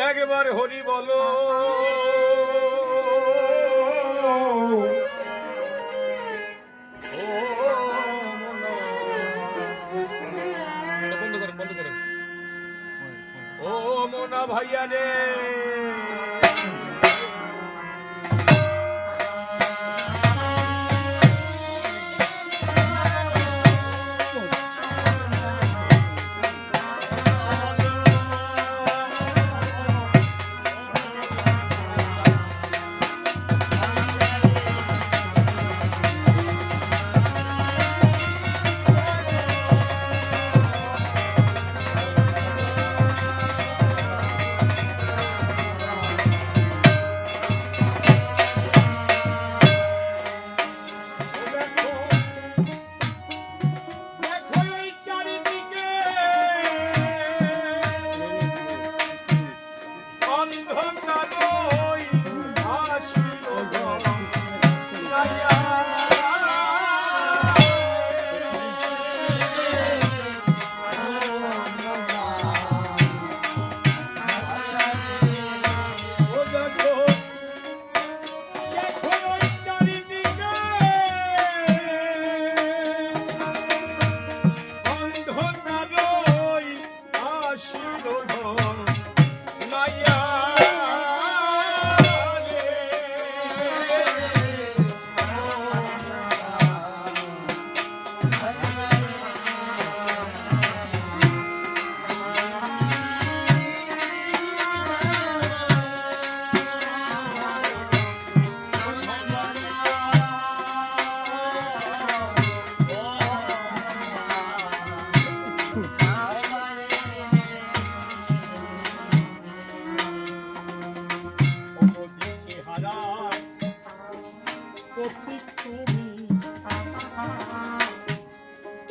একবার হরি বলো। বন্ধ করেন, বন্ধ করেন। ও মোনা ভাইয়া রে,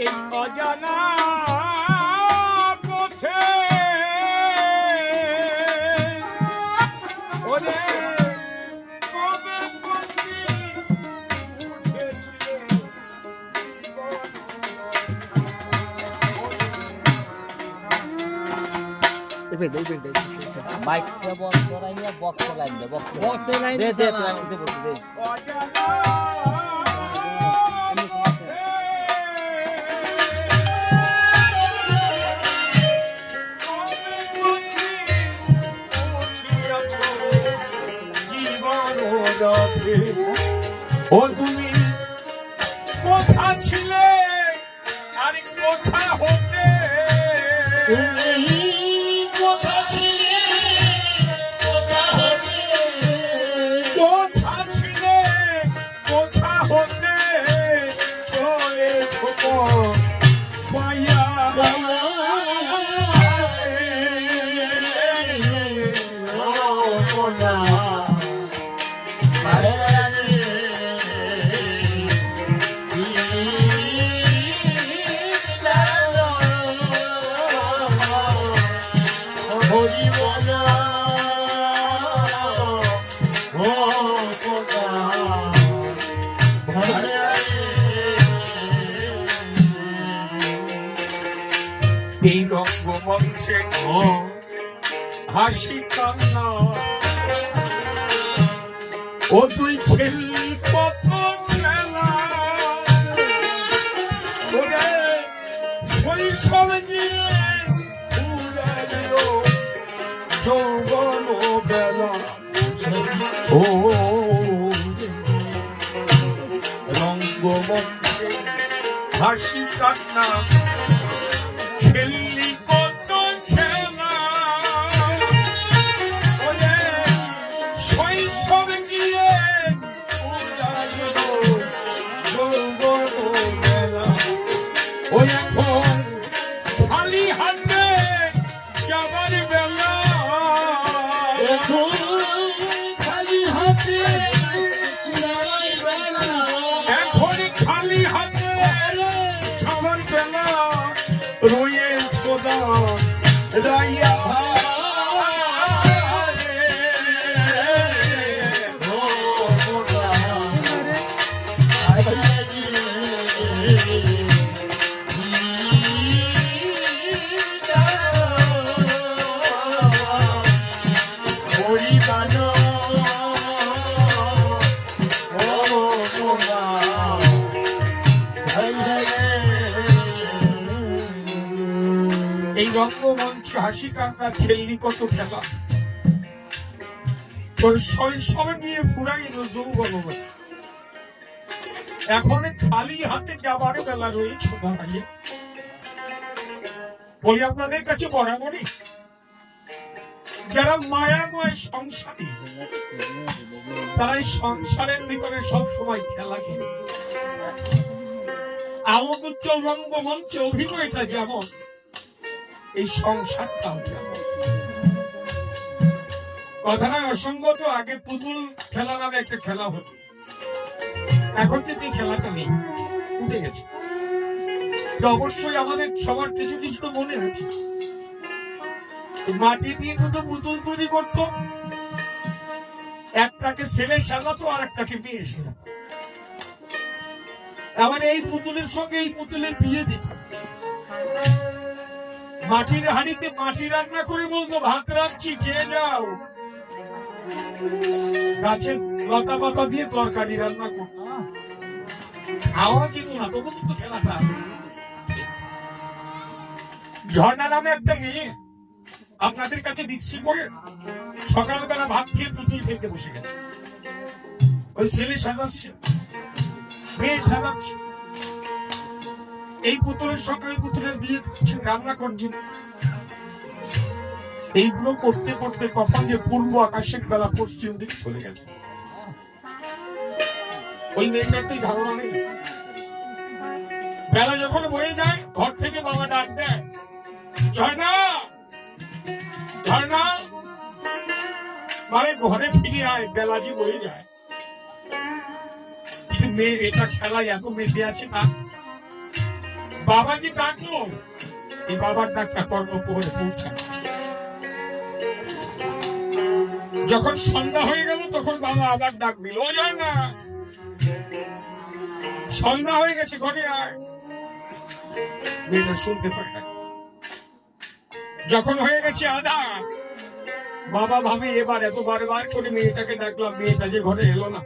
এই অজানা পথে ওরে কবে বন্দি উঠেছিলে মাইকটা বন্ধ করাইয়া বক্স লাইন দে, বক্স লাইন দে দে দে। অজানা ও তুমি কোথা ছিলে আর কোথা হতে, কোথা ছিলে কোথা হতে, কোথা ছিলে কোথা হতে চলেছো পাইয়া এই রঙ্গমঞ্চে হাসি কান্না ও তুই খেললি কত খেলা, ওরে শৈশব নিয়ে ঘুরে দিল যৌবন বেলা। ও রঙ্গমঞ্চে হাসি কান্না খেললি কত খেলা, ওরে শৈশব গিয়ে উড়াইল যৌবন বেলা। ও এখন খালি হাতে যাবার বেলা, এখন খালি হাতে যাবার বেলা, এখন খালি হাতে যাবার বেলা। করেছি হাসি কান্না, খেললি কত খেলা, তোর শৈশব নিয়ে ফুরাইল যৌবন। এখন খালি হাতে যাবার বেলা রয়েছে দাঁড়িয়ে। বলি আপনাদের কাছে বরাবরই যারা মায়াময় সংসারী, তারা এই সংসারের ভিতরে সব সময় খেলা খেলে। আমোদ উজ্জ্বল রঙ্গমঞ্চে অভিনয়টা যেমন, এই সংসারটাও যেমন। কথা নয় অসঙ্গত, আগে পুতুল খেলা নামে একটা খেলা হতো, এখন কিন্তু এই খেলাটা নেই, উঠে গেছে। অবশ্যই আমাদের সবার কিছু কিছু তো মনে আছে, মাটি দিয়ে দুটো পুতুল তৈরি করতো, একটাকে ছেলে সাজাতো আর একটাকে মেয়ে সাজাতো। এবার এই পুতুলের সঙ্গে এই পুতুলের বিয়ে দিত। মাটির হাঁড়িতে মাটি রান্না করে বলতো, ভাত রাখছি খেয়ে যাও। গাছের লতা পাতা দিয়ে তরকারি রান্না করতো, খাওয়া যেত না, তবু কিন্তু খেলাটা। ঝর্ণা নামে একটা মেয়ে আপনাদের কাছে দিচ্ছি পড়ে, সকালবেলা ভাত খেয়ে পুতুল খেতে বসে গেছে। ওই ছেলে সাজাচ্ছে, মেয়ে সাজাচ্ছে, এই পুতুলের সঙ্গে ওই পুতুলের বিয়ে দিচ্ছেন, রান্না করছেন। এইগুলো করতে করতে কখন যে পূর্ব আকাশের বেলা পশ্চিম দিকে চলে গেছে, ওই মেয়েটার তো ধারণা নেই। বেলা যখন বয়ে যায়, ঘর থেকে বাবা ডাক দেয়, ঝর্ণা ঝর্ণা, মানে ঘরে ফিরে আয়, বেলা যে বয়ে যায়। কিন্তু মেয়ে এটা খেলায় এত মেতে আছে না, বাবা যে ডাকলো, এই বাবার ডাকটা কর্ণপোহরে পৌঁছায়। যখন সন্ধ্যা হয়ে গেল, তখন বাবা আবার ডাক দিল, ও ঝর্ণা, সন্ধ্যা হয়ে গেছে, ঘরে আয়। মেয়েটা শুনতে পায় না। যখন হয়ে গেছে আধা, বাবা ভাবে এবার এত বারবার করে মেয়েটাকে ডাকলাম, মেয়েটা যে ঘরে এলো না।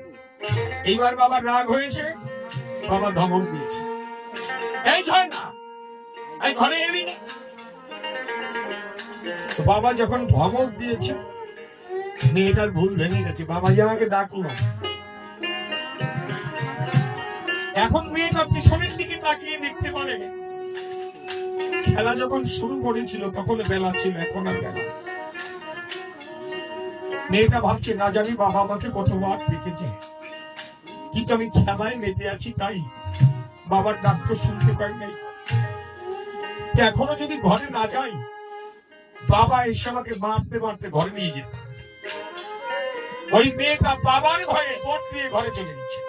এইবার বাবার রাগ হয়েছে, বাবা ধমক দিয়েছে, এই ঝর্ণা, এই ঘরে এলি না। বাবা যখন ধমক দিয়েছে, মেয়েটার ভুল ভেঙে গেছে, বাবা যে আমাকে ডাকলো। এখন মেয়েটা পিছনের দিকে তাকিয়ে দেখতে পারে, খেলা যখন শুরু করেছিল তখন বেলা ছিল, এখন আর বেলা। মেয়েটা ভাবছে, না জানি বাবা আমাকে কতবার ডেকেছে, কিন্তু আমি খেলায় মেতে আছি, তাই বাবার ডাক তো শুনতে পাই নাই। এখনো যদি ঘরে না যাই, বাবা এসে আমাকে মারতে মারতে ঘরে নিয়ে যেত। ওই মেয়েটা বাবার ভয়ে দৌড় দিয়ে ঘরে চলে গেছে।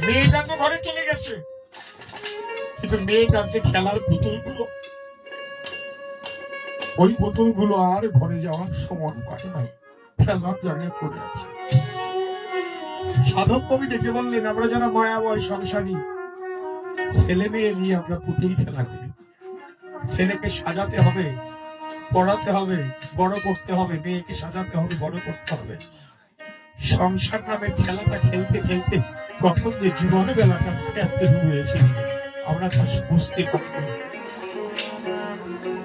মেয়েটা তো ঘরে চলে গেছে, কিন্তু মেয়েটার যে খেলার পুতুলগুলো, ওই পুতুলগুলো আর ঘরে যাওয়ার সময় পায় নাই, খেলার জায়গায় পড়ে আছে। সাধক কবি ডেকে বললেন, আমরা যারা মায়াময় সংসারী, ছেলে মেয়ে নিয়ে আমরা পুতুল খেলা করি। ছেলেকে সাজাতে হবে, পড়াতে হবে, বড় করতে হবে, মেয়েকে সাজাতে হবে, বড় করতে হবে। সংসার নামে খেলাটা খেলতে খেলতে কখন যে জীবনে বেলাটা আস্তে আস্তে ডুবে এসেছে, আমরা তা বুঝতে পারি।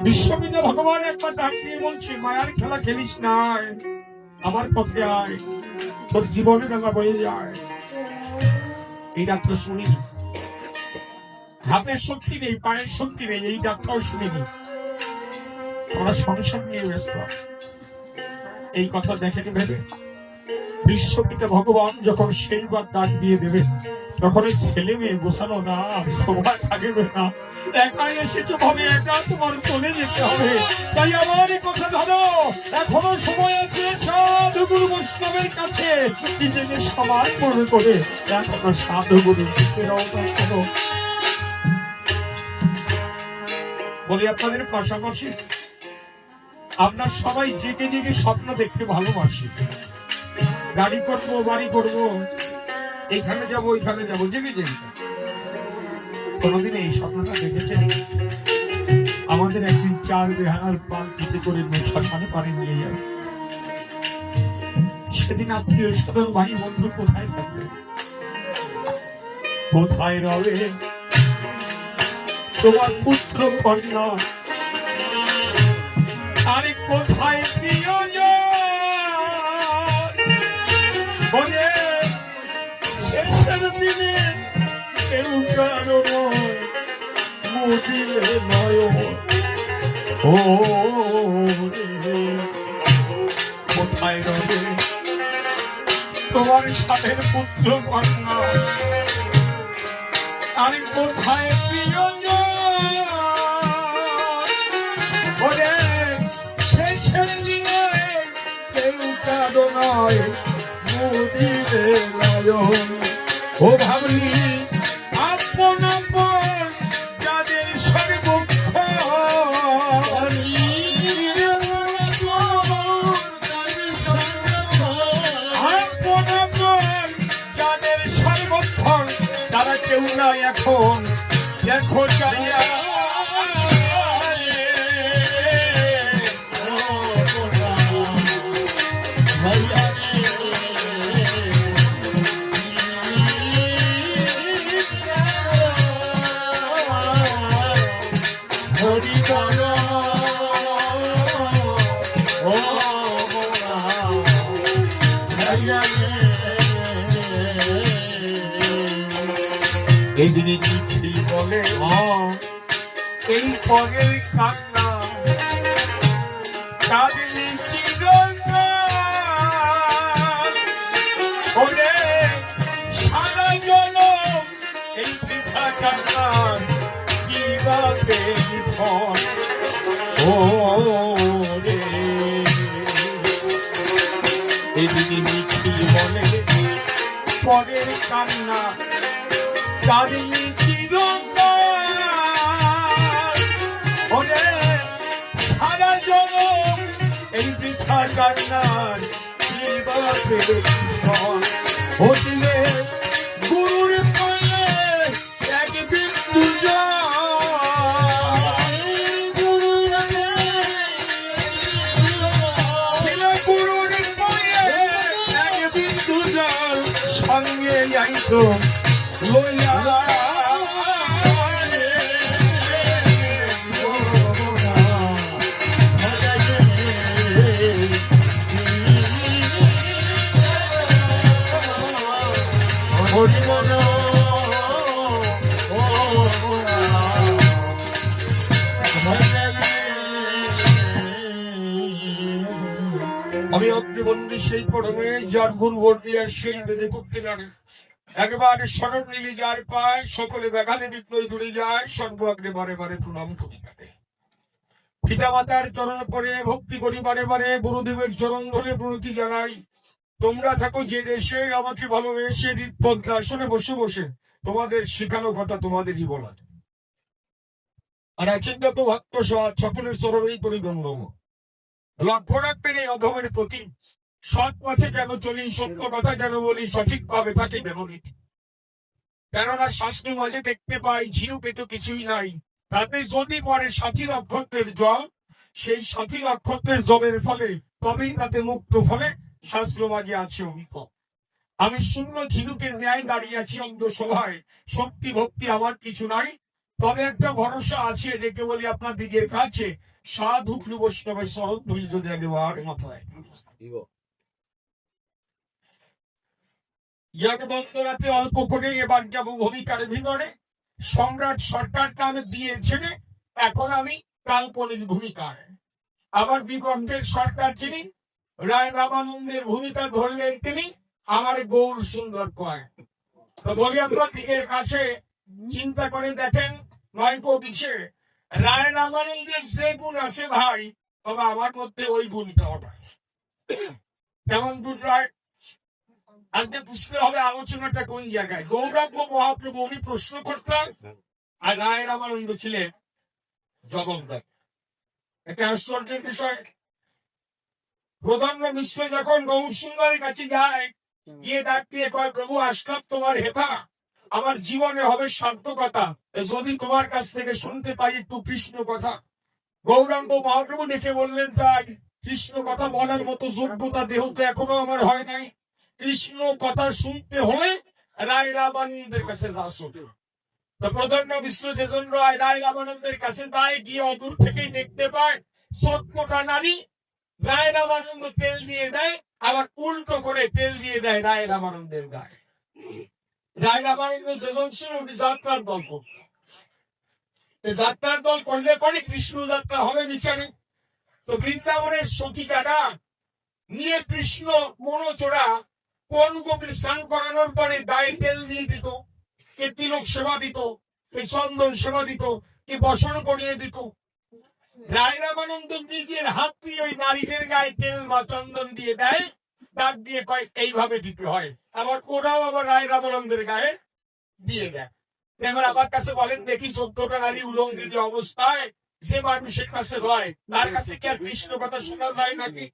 বিশ্বপিতা ভগবান একবার ডাক দিয়ে বলছে, মায়ার খেলা খেলিস না, আমার পথে আয়, তোর জীবনে বেলা বয়ে যায়। এই ডাক্তার শুনিনি, হাতের শক্তি নেই, পায়ের শক্তি নেই, এই ডাক্তার শুনিনি। আমরা সংসার নিয়ে ব্যস্ত আছি, এই কথা দেখেনি ভেবে বিশ্বপিতা ভগবান যখন সেইবার ডাক দিয়ে দেবে, তখন এই ছেলে মেয়ে গোছানো না, সময় থাকবে না, একাই এসেছো ভাবে একা তোমার চলে যেতে হবে। তাই আমার কথা ধরো, এখনো সময় আছে, সাধুগুরু বৈষ্ণবের কাছে নিজেকে সমান মনে করে এখনো সাধুগুরু করো। বলি আপনাদের পাশাপাশি আমরা সবাই জেগে জেগে স্বপ্ন দেখতে ভালোবাসি, গাড়ি করবো, বাড়ি করবো, এইখানে যাবো, ওইখানে যাবো, জেগে জেগে। কোনদিন এই স্বপ্নটা দেখেছেন? আমাদের একদিন 4 বেহানার পাল পিতে করে শ্মশানে পানি নিয়ে যায়। সেদিন আত্মীয় স্বজন ভাই বন্ধু কোথায় থাকবে, কোথায় রবে তোমার পুত্র কন্যা আরে কোথায় প্রিয়জন শেষের দিনে কেউ কারো মুদিলে নয় ও রে, কোথায় রবে তোমার সাথের পুত্র কন্যা আরে কোথায় প্রিয়জন ওরে শেষের দিনে কেউ কারো নয় মুদিলে নয়ন ও ভাবলি আপন আপন যাদের সর্বক্ষণ আপন আপন যাদের সর্বক্ষণ তারা কেউ নাই এখন দেখো চাইয়া এই দিনে চিঠি বলে এই পরের কান্না তাদের ওরে সারা জনম এই পিঠা কান্নার কি বাপে ফল ও রে এই দিনে চিঠি বলে পরের কান্না কাঁদিনি চিরকাল ওরে সারা জনম এই পিঠা কান্নার কি বাপে ফল হতিলে গুরুর পায়ে এক বিন্দু গুরুর পায়ে এক বিন্দু জল সঙ্গে যাইতো লইয়া আমি অগ্নিবন্ধী সেই পরমে যার গুণ বর্ণিয়া সেই বেদে করতে জানে একবার স্মরণ নিলে যার পায় সকলে ব্যাঘাতে বিপ্লবী দূরে যায় সর্ব আগ্রে বারে বারে প্রণাম করি তাকে পিতা মাতার চরণ পরে ভক্তি করি বারে বারে গুরুদেবের চরণ ধরে প্রণতি জানাই তোমরা থাকো যে দেশে আমাকে ভালোবেসে পদ্মাসনে বসে বসে তোমাদের শেখানো কথা তোমাদেরই বলা আর আছেন তো ভক্ত সকলের চরণেই করি গন্ধব লক্ষ্য রাখবেন এই অধমের প্রতি সৎ পথে কেন চলি সত্য কথা কেন বলি সঠিক ভাবে থাকে কেন নীতি কেননা শাস্ত্রের মাঝে দেখতে পাই ঝিউ পেতো কিছুই নাই তাতে যদি পরে 60 নক্ষত্রের জল সেই 60 নক্ষত্রের জলের ফলে তবেই তাতে মুক্ত ফলে শাস্ত্র মাঝে আছে অভিজ্ঞ আমি শূন্য ঝিনুকের ন্যায় দাঁড়িয়ে আছি অন্ধ সভায় শক্তি ভক্তি আমার কিছু নাই তবে একটা ভরসা আছে ডেকে বলি আপনার দিকের কাছে সাধু বৈষ্ণবের শরৎ ধৈর্য দেওয়ার মাথায় বন্দরাতে অল্প করে এবার যাবো ভূমিকার ভিতরে সম্রাট সরকার নামে দিয়েছেন এখন আমি কাল্পনিক ভূমিকায় আবার বিপক্ষের সরকার যিনি রায় রামানন্দের ভূমিকা ধরলেন তিনি আমার গৌর সুন্দর কয় তো বলি আপনার দিকের কাছে চিন্তা করে দেখেন নয়কো বিছে রায় রামানন্দের যে গুণ আছে ভাই তবে আমার মধ্যে ওই গুণটা হবে কেমন গুণ রায় আজকে বুঝতে হবে আলোচনাটা কোন জায়গায় গৌরাঙ্গ মহাপ্রভু উনি প্রশ্ন করতেন আর রায় রামানন্দ ছিলেন জগন্নাথ একটা আশ্চর্যের বিষয় প্রধান্য মিশ্র যখন গৌর সুন্দরের কাছে যায় গিয়ে ডাক দিয়ে কয় প্রভু আসলাম তোমার হেতা আমার জীবনে হবে সার্থকতা যদি তোমার কাছ থেকে শুনতে পাই একটু কৃষ্ণ কথা গৌরাঙ্গ মহাপ্রভু ডেকে বললেন তাই কৃষ্ণ কথা বলার মতো যোগ্যতা দেহতে এখনো আমার হয় নাই কৃষ্ণ কথা শুনতে হলে রায় রামানন্দের কাছে যাস তো প্রধান্য বিষ্ণু যে জন্য রায় রামানন্দের কাছে যায়, গিয়ে অদূর থেকেই দেখতে পায় 14টা নারী রায় রামানন্দ তেল দিয়ে দেয়, আবার উল্টো করে তেল দিয়ে দেয় রায় রামানন্দের গায়ে। রায় রামানন্দ যেজন ছিল উনি যাত্রার দল করত। যাত্রার দল করলে পরে কৃষ্ণ যাত্রা হবে বিচারে। তো বৃন্দাবনের সখীকারা নিয়ে কৃষ্ণ মনোচোরা কোন গোপীর স্নান করানোর পরে গায়ে তেল দিয়ে দিত, কে তিলক সেবা দিত, কে চন্দন সেবা দিত, কে বসন করিয়ে দিত। রায় রামানন্দ নিজের হাত দিয়ে ওই নারীদের গায়ে তেল বা চন্দন দিয়ে দেয়, ডাক দিয়ে কয় এইভাবে দিতে হয়। আবার ওরাও আবার রায় রামানন্দের গায়ে দিয়ে দেয়। এবার আমার কাছে বলেন দেখি 14টা নারী উলঙ্গিত অবস্থায় যে মানুষের কাছে রয়, তার কাছে কি আর কৃষ্ণ কথা শোনা যায় নাকি?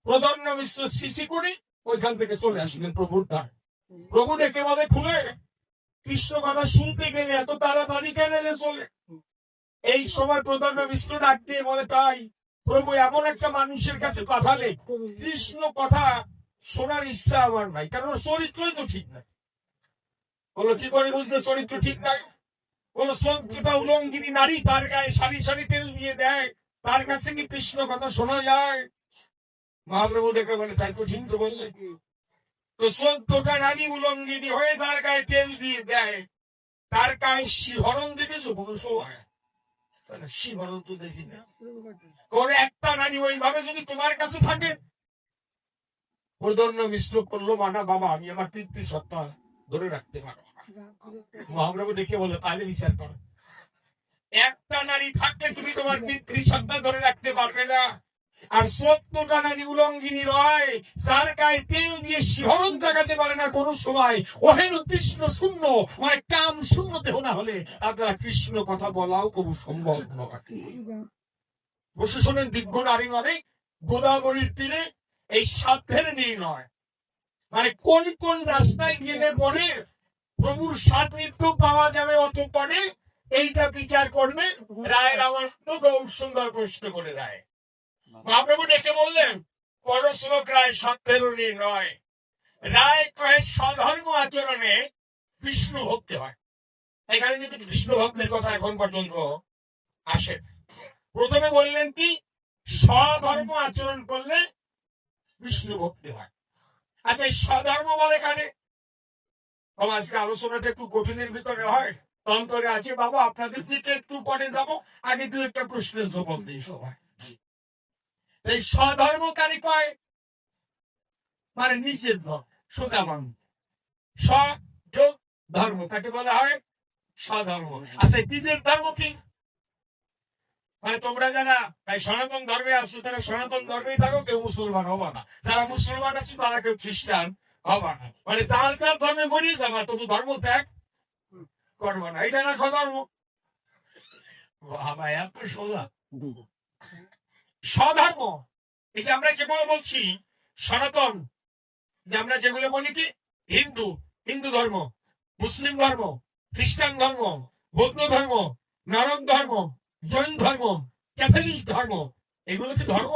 প্রধান্য মিশ্র শিশি করি ওইখান থেকে চলে আসলেন প্রভুর দ্বার। প্রভু ডেকে বলে খুলে, কৃষ্ণ কথা শুনতে গেলে এত তাড়াতাড়ি কেন যে চলে? এই সময় প্রধান্য মিশ্র ডাক দিয়ে বলে তাই প্রভু এমন একটা মানুষের কাছে পাঠালে কৃষ্ণ কথা শোনার ইচ্ছা আমার নাই, কারণ ওর চরিত্রই তো ঠিক নাই। বলো কি করে বুঝলে চরিত্র ঠিক নাই? বলো 14টা উলঙ্গিনী নারী তার গায়ে সারি সারি তেল দিয়ে দেয়, তার কাছে কি কৃষ্ণ কথা শোনা যায়? মহাপ্রভু ডেকে বলে তাই তো ঠিক তো বললে। তো 14টা নারী উলঙ্গিনী হয়ে যার গায়ে তেল দিয়ে দেয়, তার গায়ে শিহরণ দেখেছো কোনো সময়? শিহরণ তো দেখি না। করে একটা নারী ওইভাবে যদি তোমার কাছে থাকে, প্রধান্য মিশ্র করলো মানা বাবা আমি আমার পিতৃ সত্তা ধরে রাখতে পারবো না। মহাপ্রভু দেখে বলে তাহলে বিচার করো, একটা নারী থাকলে তুমি তোমার পিতৃ সত্তা ধরে রাখতে পারবে না। আর 14টা নারী উলঙ্গিনী রয়, যার গায়ে তেল দিয়ে শিহরণ জাগাতে পারে না কোনো সময়। ওহেন কৃষ্ণ শূন্য মানে কাম শূন্য দেহ না হলে আপনারা কৃষ্ণ কথা বলাও খুব সম্ভব নয়। বসে শোনেন বিজ্ঞ নারী মানে গোদাবরীর তীরে এই সাধ্যের নির্ণয়, মানে কোন কোন রাস্তায় গেলে পরে প্রভুর সান্নিধ্য পাওয়া যাবে অত পরে এইটা বিচার করবে। রায় রামানন্দ গৌর সুন্দর প্রশ্ন করে দেয়। মহাপ্রভু ডেকে বললেন পরশ্লোক রায় সাধ্যের নির্ণয়। রায় কয়ে স্বধর্ম আচরণে বিষ্ণু ভক্তি হয়। এখানে কিন্তু কৃষ্ণ ভক্তের কথা এখন পর্যন্ত আসে। প্রথমে বললেন কি স্বধর্ম আচরণ করলে বিষ্ণু ভক্তি হয়। আচ্ছা এই স্বধর্ম বলে কারে? আজকে আলোচনাটা একটু কঠিনের ভিতরে হয়, তন্তরে আছে বাবা আপনাদের দিকে একটু পরে যাব, আগে দু একটা প্রশ্নের জবাব দিই সবাই। এই স্বধর্মকারী কয় মানে নিষেধ সোজা মানুষ, স্বযোগ ধর্ম তাকে বলা হয় স্বধর্ম। আচ্ছা নিজের ধর্ম কি? মানে তোমরা যারা তাই সনাতন ধর্মে আছো তারা সনাতন ধর্মেই থাকো, কেউ মুসলমান হবা না। যারা মুসলমান আছো তারা কেউ খ্রিস্টান হবা না। মানে যার যার ধর্মে মরিয়ে যাবা, তবু ধর্ম ত্যাগ করবো না, এটা না স্বধর্ম। বাবা এত সোজা। স্বধর্ম এই যে আমরা কেবল বলছি সনাতন, যে আমরা যেগুলো বলি কি হিন্দু, হিন্দু ধর্ম, মুসলিম ধর্ম, খ্রিস্টান ধর্ম, বৌদ্ধ ধর্ম, নানক ধর্ম, জৈন ধর্ম, ক্যাথলিক ধর্ম, এগুলো কি ধর্ম?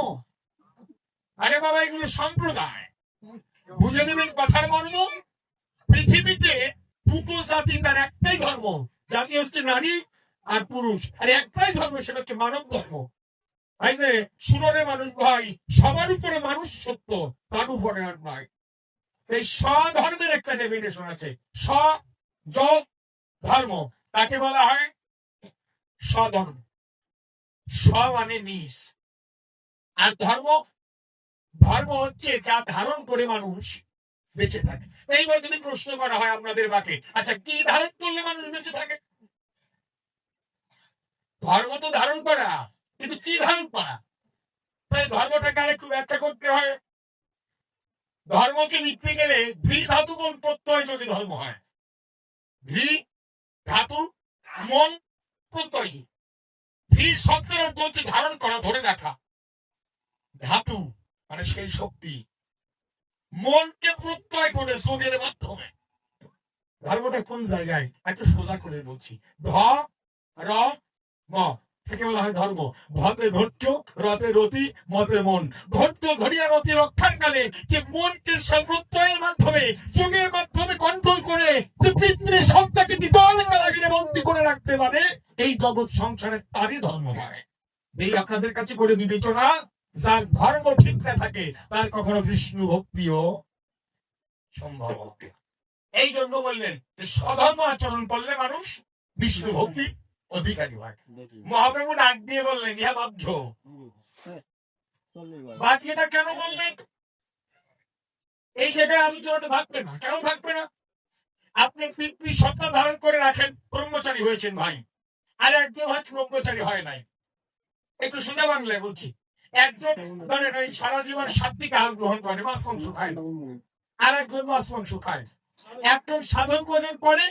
আরে বাবা এগুলো সম্প্রদায়। বুঝে নেবেন কথার মর্ম। পৃথিবীতে দুটো জাতি, তার একটাই ধর্ম, জাতি হচ্ছে নারী আর পুরুষ, আর একটাই ধর্ম সেটা হচ্ছে মানব ধর্ম। সুরের মানুষ ভাই, সবার উপরে মানুষ সত্য, তার উপরে আর নয়। এই স্বধর্মের একটা ডেফিনেশন আছে, স্বযোগ ধর্ম, তাকে বলা হয় স্বধর্ম। স্ব মানে নিজ, আর ধর্ম, ধর্ম হচ্ছে যা ধারণ করে মানুষ বেঁচে থাকে। এইবার যদি প্রশ্ন করা হয় আপনাদের বাকে, আচ্ছা কি ধারণ করলে মানুষ বেঁচে থাকে? ধর্ম তো ধারণ করা, কিন্তু কি ধারণ করা? তাই ধর্মটাকে আরেকটু ব্যাখ্যা করতে হয়। ধর্মকে লিখতে গেলে ধৃ ধাতু মন প্রত্যয় যদি ধর্ম হয়, ধৃ ধাতু মন প্রত্যয়। ধৃ শব্দের অর্থ হচ্ছে ধারণ করা, ধরে রাখা। ধাতু মানে সেই শক্তি, মনকে প্রত্যয় করে যোগের মাধ্যমে। ধর্মটা কোন জায়গায় একটু সোজা করে বলছি, ধ র ম থেকে বলা হয় ধর্ম। ধর্মে ধৈর্য, রথে রতি, মতে মন। ধৈর্য ধরিয়া রতি রক্ষার কালে যে মনকে সর্বোচ্চয়ের মাধ্যমে, যোগের মাধ্যমে কন্ট্রোল করে যে পিতৃ সত্তাকে দ্বিতল কারাগারে বন্দী করে রাখতে পারে, এই জগৎ সংসারে তারই ধর্ম হয়। এই আপনাদের কাছে করে বিবেচনা, যার ধর্ম ঠিক না থাকে তার কখনো বিষ্ণু ভক্তিও সম্ভব হবে না। এই জন্য বললেন যে স্বধর্ম আচরণ করলে মানুষ বিষ্ণু ভক্তি অধিকারী হয়। মহাপ্রভু ডাক দিয়ে বললেন ইহা বাধ্য। বাকিটা কেন বললেন? এই জায়গায় আলোচনাটা থাকবে না। কেন থাকবে না? আপনি পিতৃ সত্তা ধারণ করে রাখেন, ব্রহ্মচারী হয়েছেন ভাই, আর একজন হয়তো ব্রহ্মচারী হয় নাই। একটু শুনে বাংলায় বলছি। একজন ধরেন ওই সারা জীবন সাত্বিক আহার গ্রহণ করে, মাছ মাংস খায়, আর একজন মাছ মাংস খায়। একজন সাধন ভোজন করে,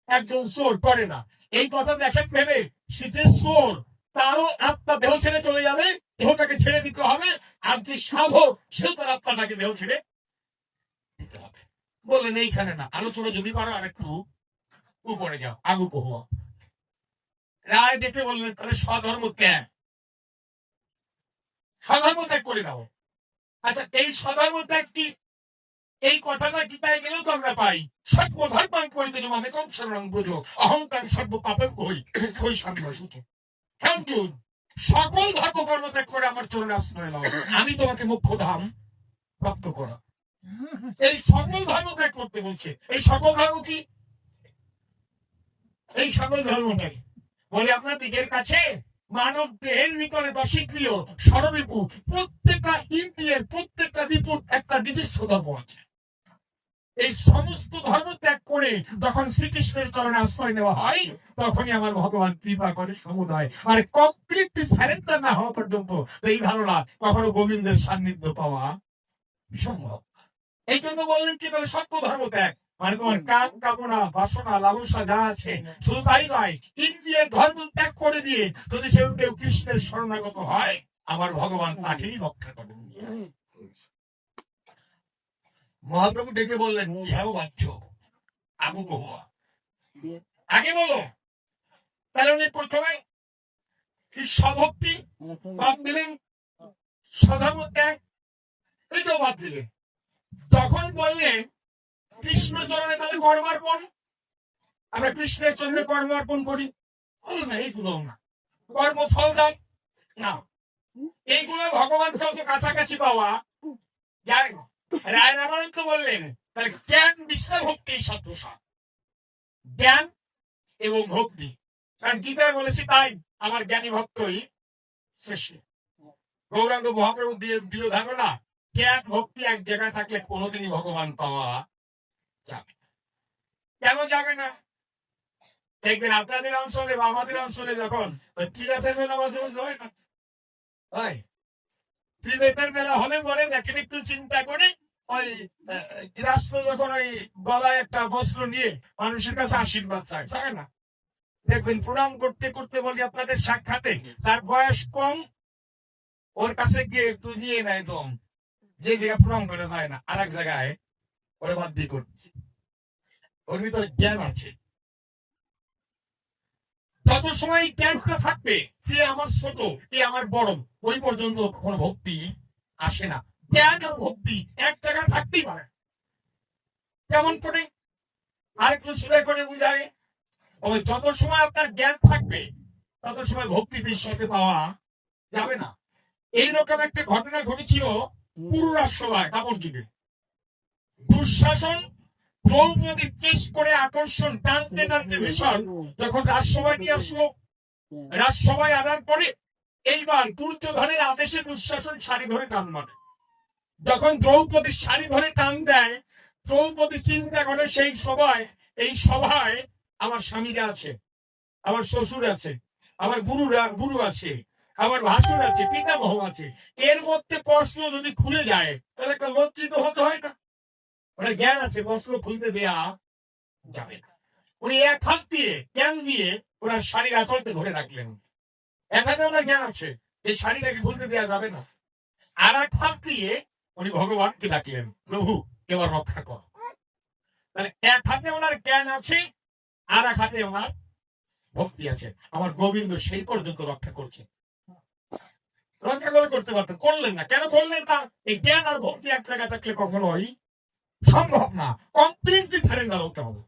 একজন চোর করে না। এই কথা দেখেন ভেবে সে যে চোর তারও আত্মা দেহ ছেড়ে চলে যাবে, দেহটাকে ছেড়ে দিতে হবে। আর যে সাধক সেও তার আত্মাটাকে দেহ ছেড়ে দিতে হবে। বললেন এইখানে না, আলোচনা যদি পারো আর একটু উপরে যাও, আগু কহো। রায় দেখে বললেন তাহলে স্বধর্ম ত্যাগ, স্বধর্ম ত্যাগ করে দাও। আচ্ছা, এই স্বধর্ম ত্যাগ কি? এই কথাটা গীতায় গেলেও তো আমরা পাই। সর্বধর্মাং পরিত্যাজ্য মামেকং শরণং ব্রজ অহংকার সর্ব পাপের বই সামনে সূচ। সকল ধর্মকর্ম ত্যাগ করে আমার চরণে আশ্রয় নাও, আমি তোমাকে মুখ্য ধাম প্রাপ্ত করা। এই সকল ধর্ম ত্যাগ করতে বলছে। এই সকল ধর্ম কি? এই সকল ধর্মটাই বলে আপনার দিকের কাছে মানব দেহের ভিতরে দশিক্রিয় সরবিপু, প্রত্যেকটা ইন্দ্রিয়ের প্রত্যেকটা রিপুট একটা নিজস্ব ধর্ম আছে। এই সমস্ত ধর্ম ত্যাগ করে যখন শ্রীকৃষ্ণের চরণে আশ্রয় নেওয়া হয়, তখনই আমার ভগবান কৃপা করে সমুদয়। আর কমপ্লিটলি সারেন্ডার না হওয়া পর্যন্ত এই ধারণা কখনো গোবিন্দের সান্নিধ্য পাওয়া সম্ভব। এই জন্য বললেন কি তাহলে সত্য ধর্ম ত্যাগ মানে তোমার কাম কামনা বাসনা লালসা যা আছে, শুধু তাই নয়, ইন্দ্রিয়ের ধর্ম ত্যাগ করে দিয়ে যদি সে কেউ কৃষ্ণের শরণাগত হয়, আমার ভগবান তাকেই রক্ষা করেন। মহাপ্রভু ডেকে বললেন ইহাও বাচ্চ আগু কহুয়া, আগে বলো। তাহলে উনি প্রথমে স্বভক্তি বাদ দিলেন, স্বধর্ম ত্যাগ এটাও বাদ দিলেন। তখন বললেন কৃষ্ণ চরণে তাহলে কর্মার্পণ, আমরা কৃষ্ণের চরণে কর্মার্পণ করি। বলো না এইগুলো না, কর্মফল দান না, এইগুলো ভগবান তো কাছাকাছি পাওয়া যায় না। রায় রামানন্দ বললেন তাহলে জ্ঞান বিস্তার ভক্তি সদৃশা, জ্ঞান এবং ভক্তি। কারণ গীতায় বলেছি তাই আমার জ্ঞানী ভক্তই শ্রেষ্ঠ। গৌরাঙ্গ মহাপ্রভু দিয়ে দিল ধারণা জ্ঞান ভক্তি এক জায়গায় থাকলে কোনোদিনই ভগবান পাওয়া যাবে। কেন যাবে না? দেখবেন আপনাদের অঞ্চলে বা আমাদের অঞ্চলে যখন ত্রিনাথের মেলা মাঝে মাঝে হয় না, হয় ত্রিনেতের মেলা হলে পরে দেখেন একটু চিন্তা করে ওই রাষ্ট্র যখন ওই গলায় একটা বস্ত্র নিয়ে মানুষের কাছে আশীর্বাদ চায়, চায় না? দেখবেন প্রণাম করতে করতে বলি আপনাদের সাক্ষাতে যার বয়স কম ওর কাছে গিয়ে একটু নিয়ে নেয় দম, যে জায়গায় প্রণাম করে যায় না আর এক জায়গায় ওরে বাদ দিয়ে করছে। ওর ভিতরে জ্ঞান আছে। যত সময় জ্ঞানটা থাকবে যে আমার ছোট এ আমার বড়, ওই পর্যন্ত কোনো ভক্তি আসে না। জ্ঞান আর ভক্তি এক জায়গায় থাকতেই পারে। কেমন করে আরেকটু সুন্দর করে বুঝায়, ওই যত সময় আপনার জ্ঞান থাকবে তত সময় ভক্তি বিশ্বকে পাওয়া যাবে না। এইরকম একটা ঘটনা ঘটেছিল পুরু রাজসভায় কাপড় যুগে। দুঃশাসন দ্রৌপদী কেস করে আকর্ষণ টানতে টানতে ভীষণ যখন রাজসভায় নিয়ে আসলো, রাজসভায় আনার পরে এইবার দুর্যোধনের আদেশে দুঃশাসন শাড়ি ধরে টান মারে। যখন দ্রৌপদী শাড়ি ধরে টান দেয়, দ্রৌপদী চিন্তা করে সেই সভায় এই সভায় আমার স্বামীরা আছে, আমার শ্বশুর আছে, আমার গুরু আছে, আমার ভাসুর আছে, পিতামহ আছে, এর মধ্যে প্রশ্ন যদি খুলে যায় তাহলে একটা লজ্জিত হতে হয় না? ওরা জ্ঞান আছে, বস্ত্র খুলতে দেয়া যাবে না। উনি এক হাত দিয়ে জ্ঞান দিয়ে ওনার শাড়ির আঁচলতে ধরে রাখলেন। এক হাতে ওনার জ্ঞান আছে যে শাড়িটাকে খুলতে দেওয়া যাবে না, আর এক হাত দিয়ে উনি ভগবানকে ডাকলেন, প্রভু এবার রক্ষা কর। তাহলে এক হাতে ওনার জ্ঞান আছে, আর এক হাতে ওনার ভক্তি আছে, আমার গোবিন্দ সেই পর্যন্ত রক্ষা করছে। রক্ষা করে করতে পারতেন, করলেন না। কেন করলেন না? এই জ্ঞান আর ভক্তি এক জায়গায় থাকলে কখনোই সম্ভব না। কমপ্লিটলি সারেন্ডার হতে হবে।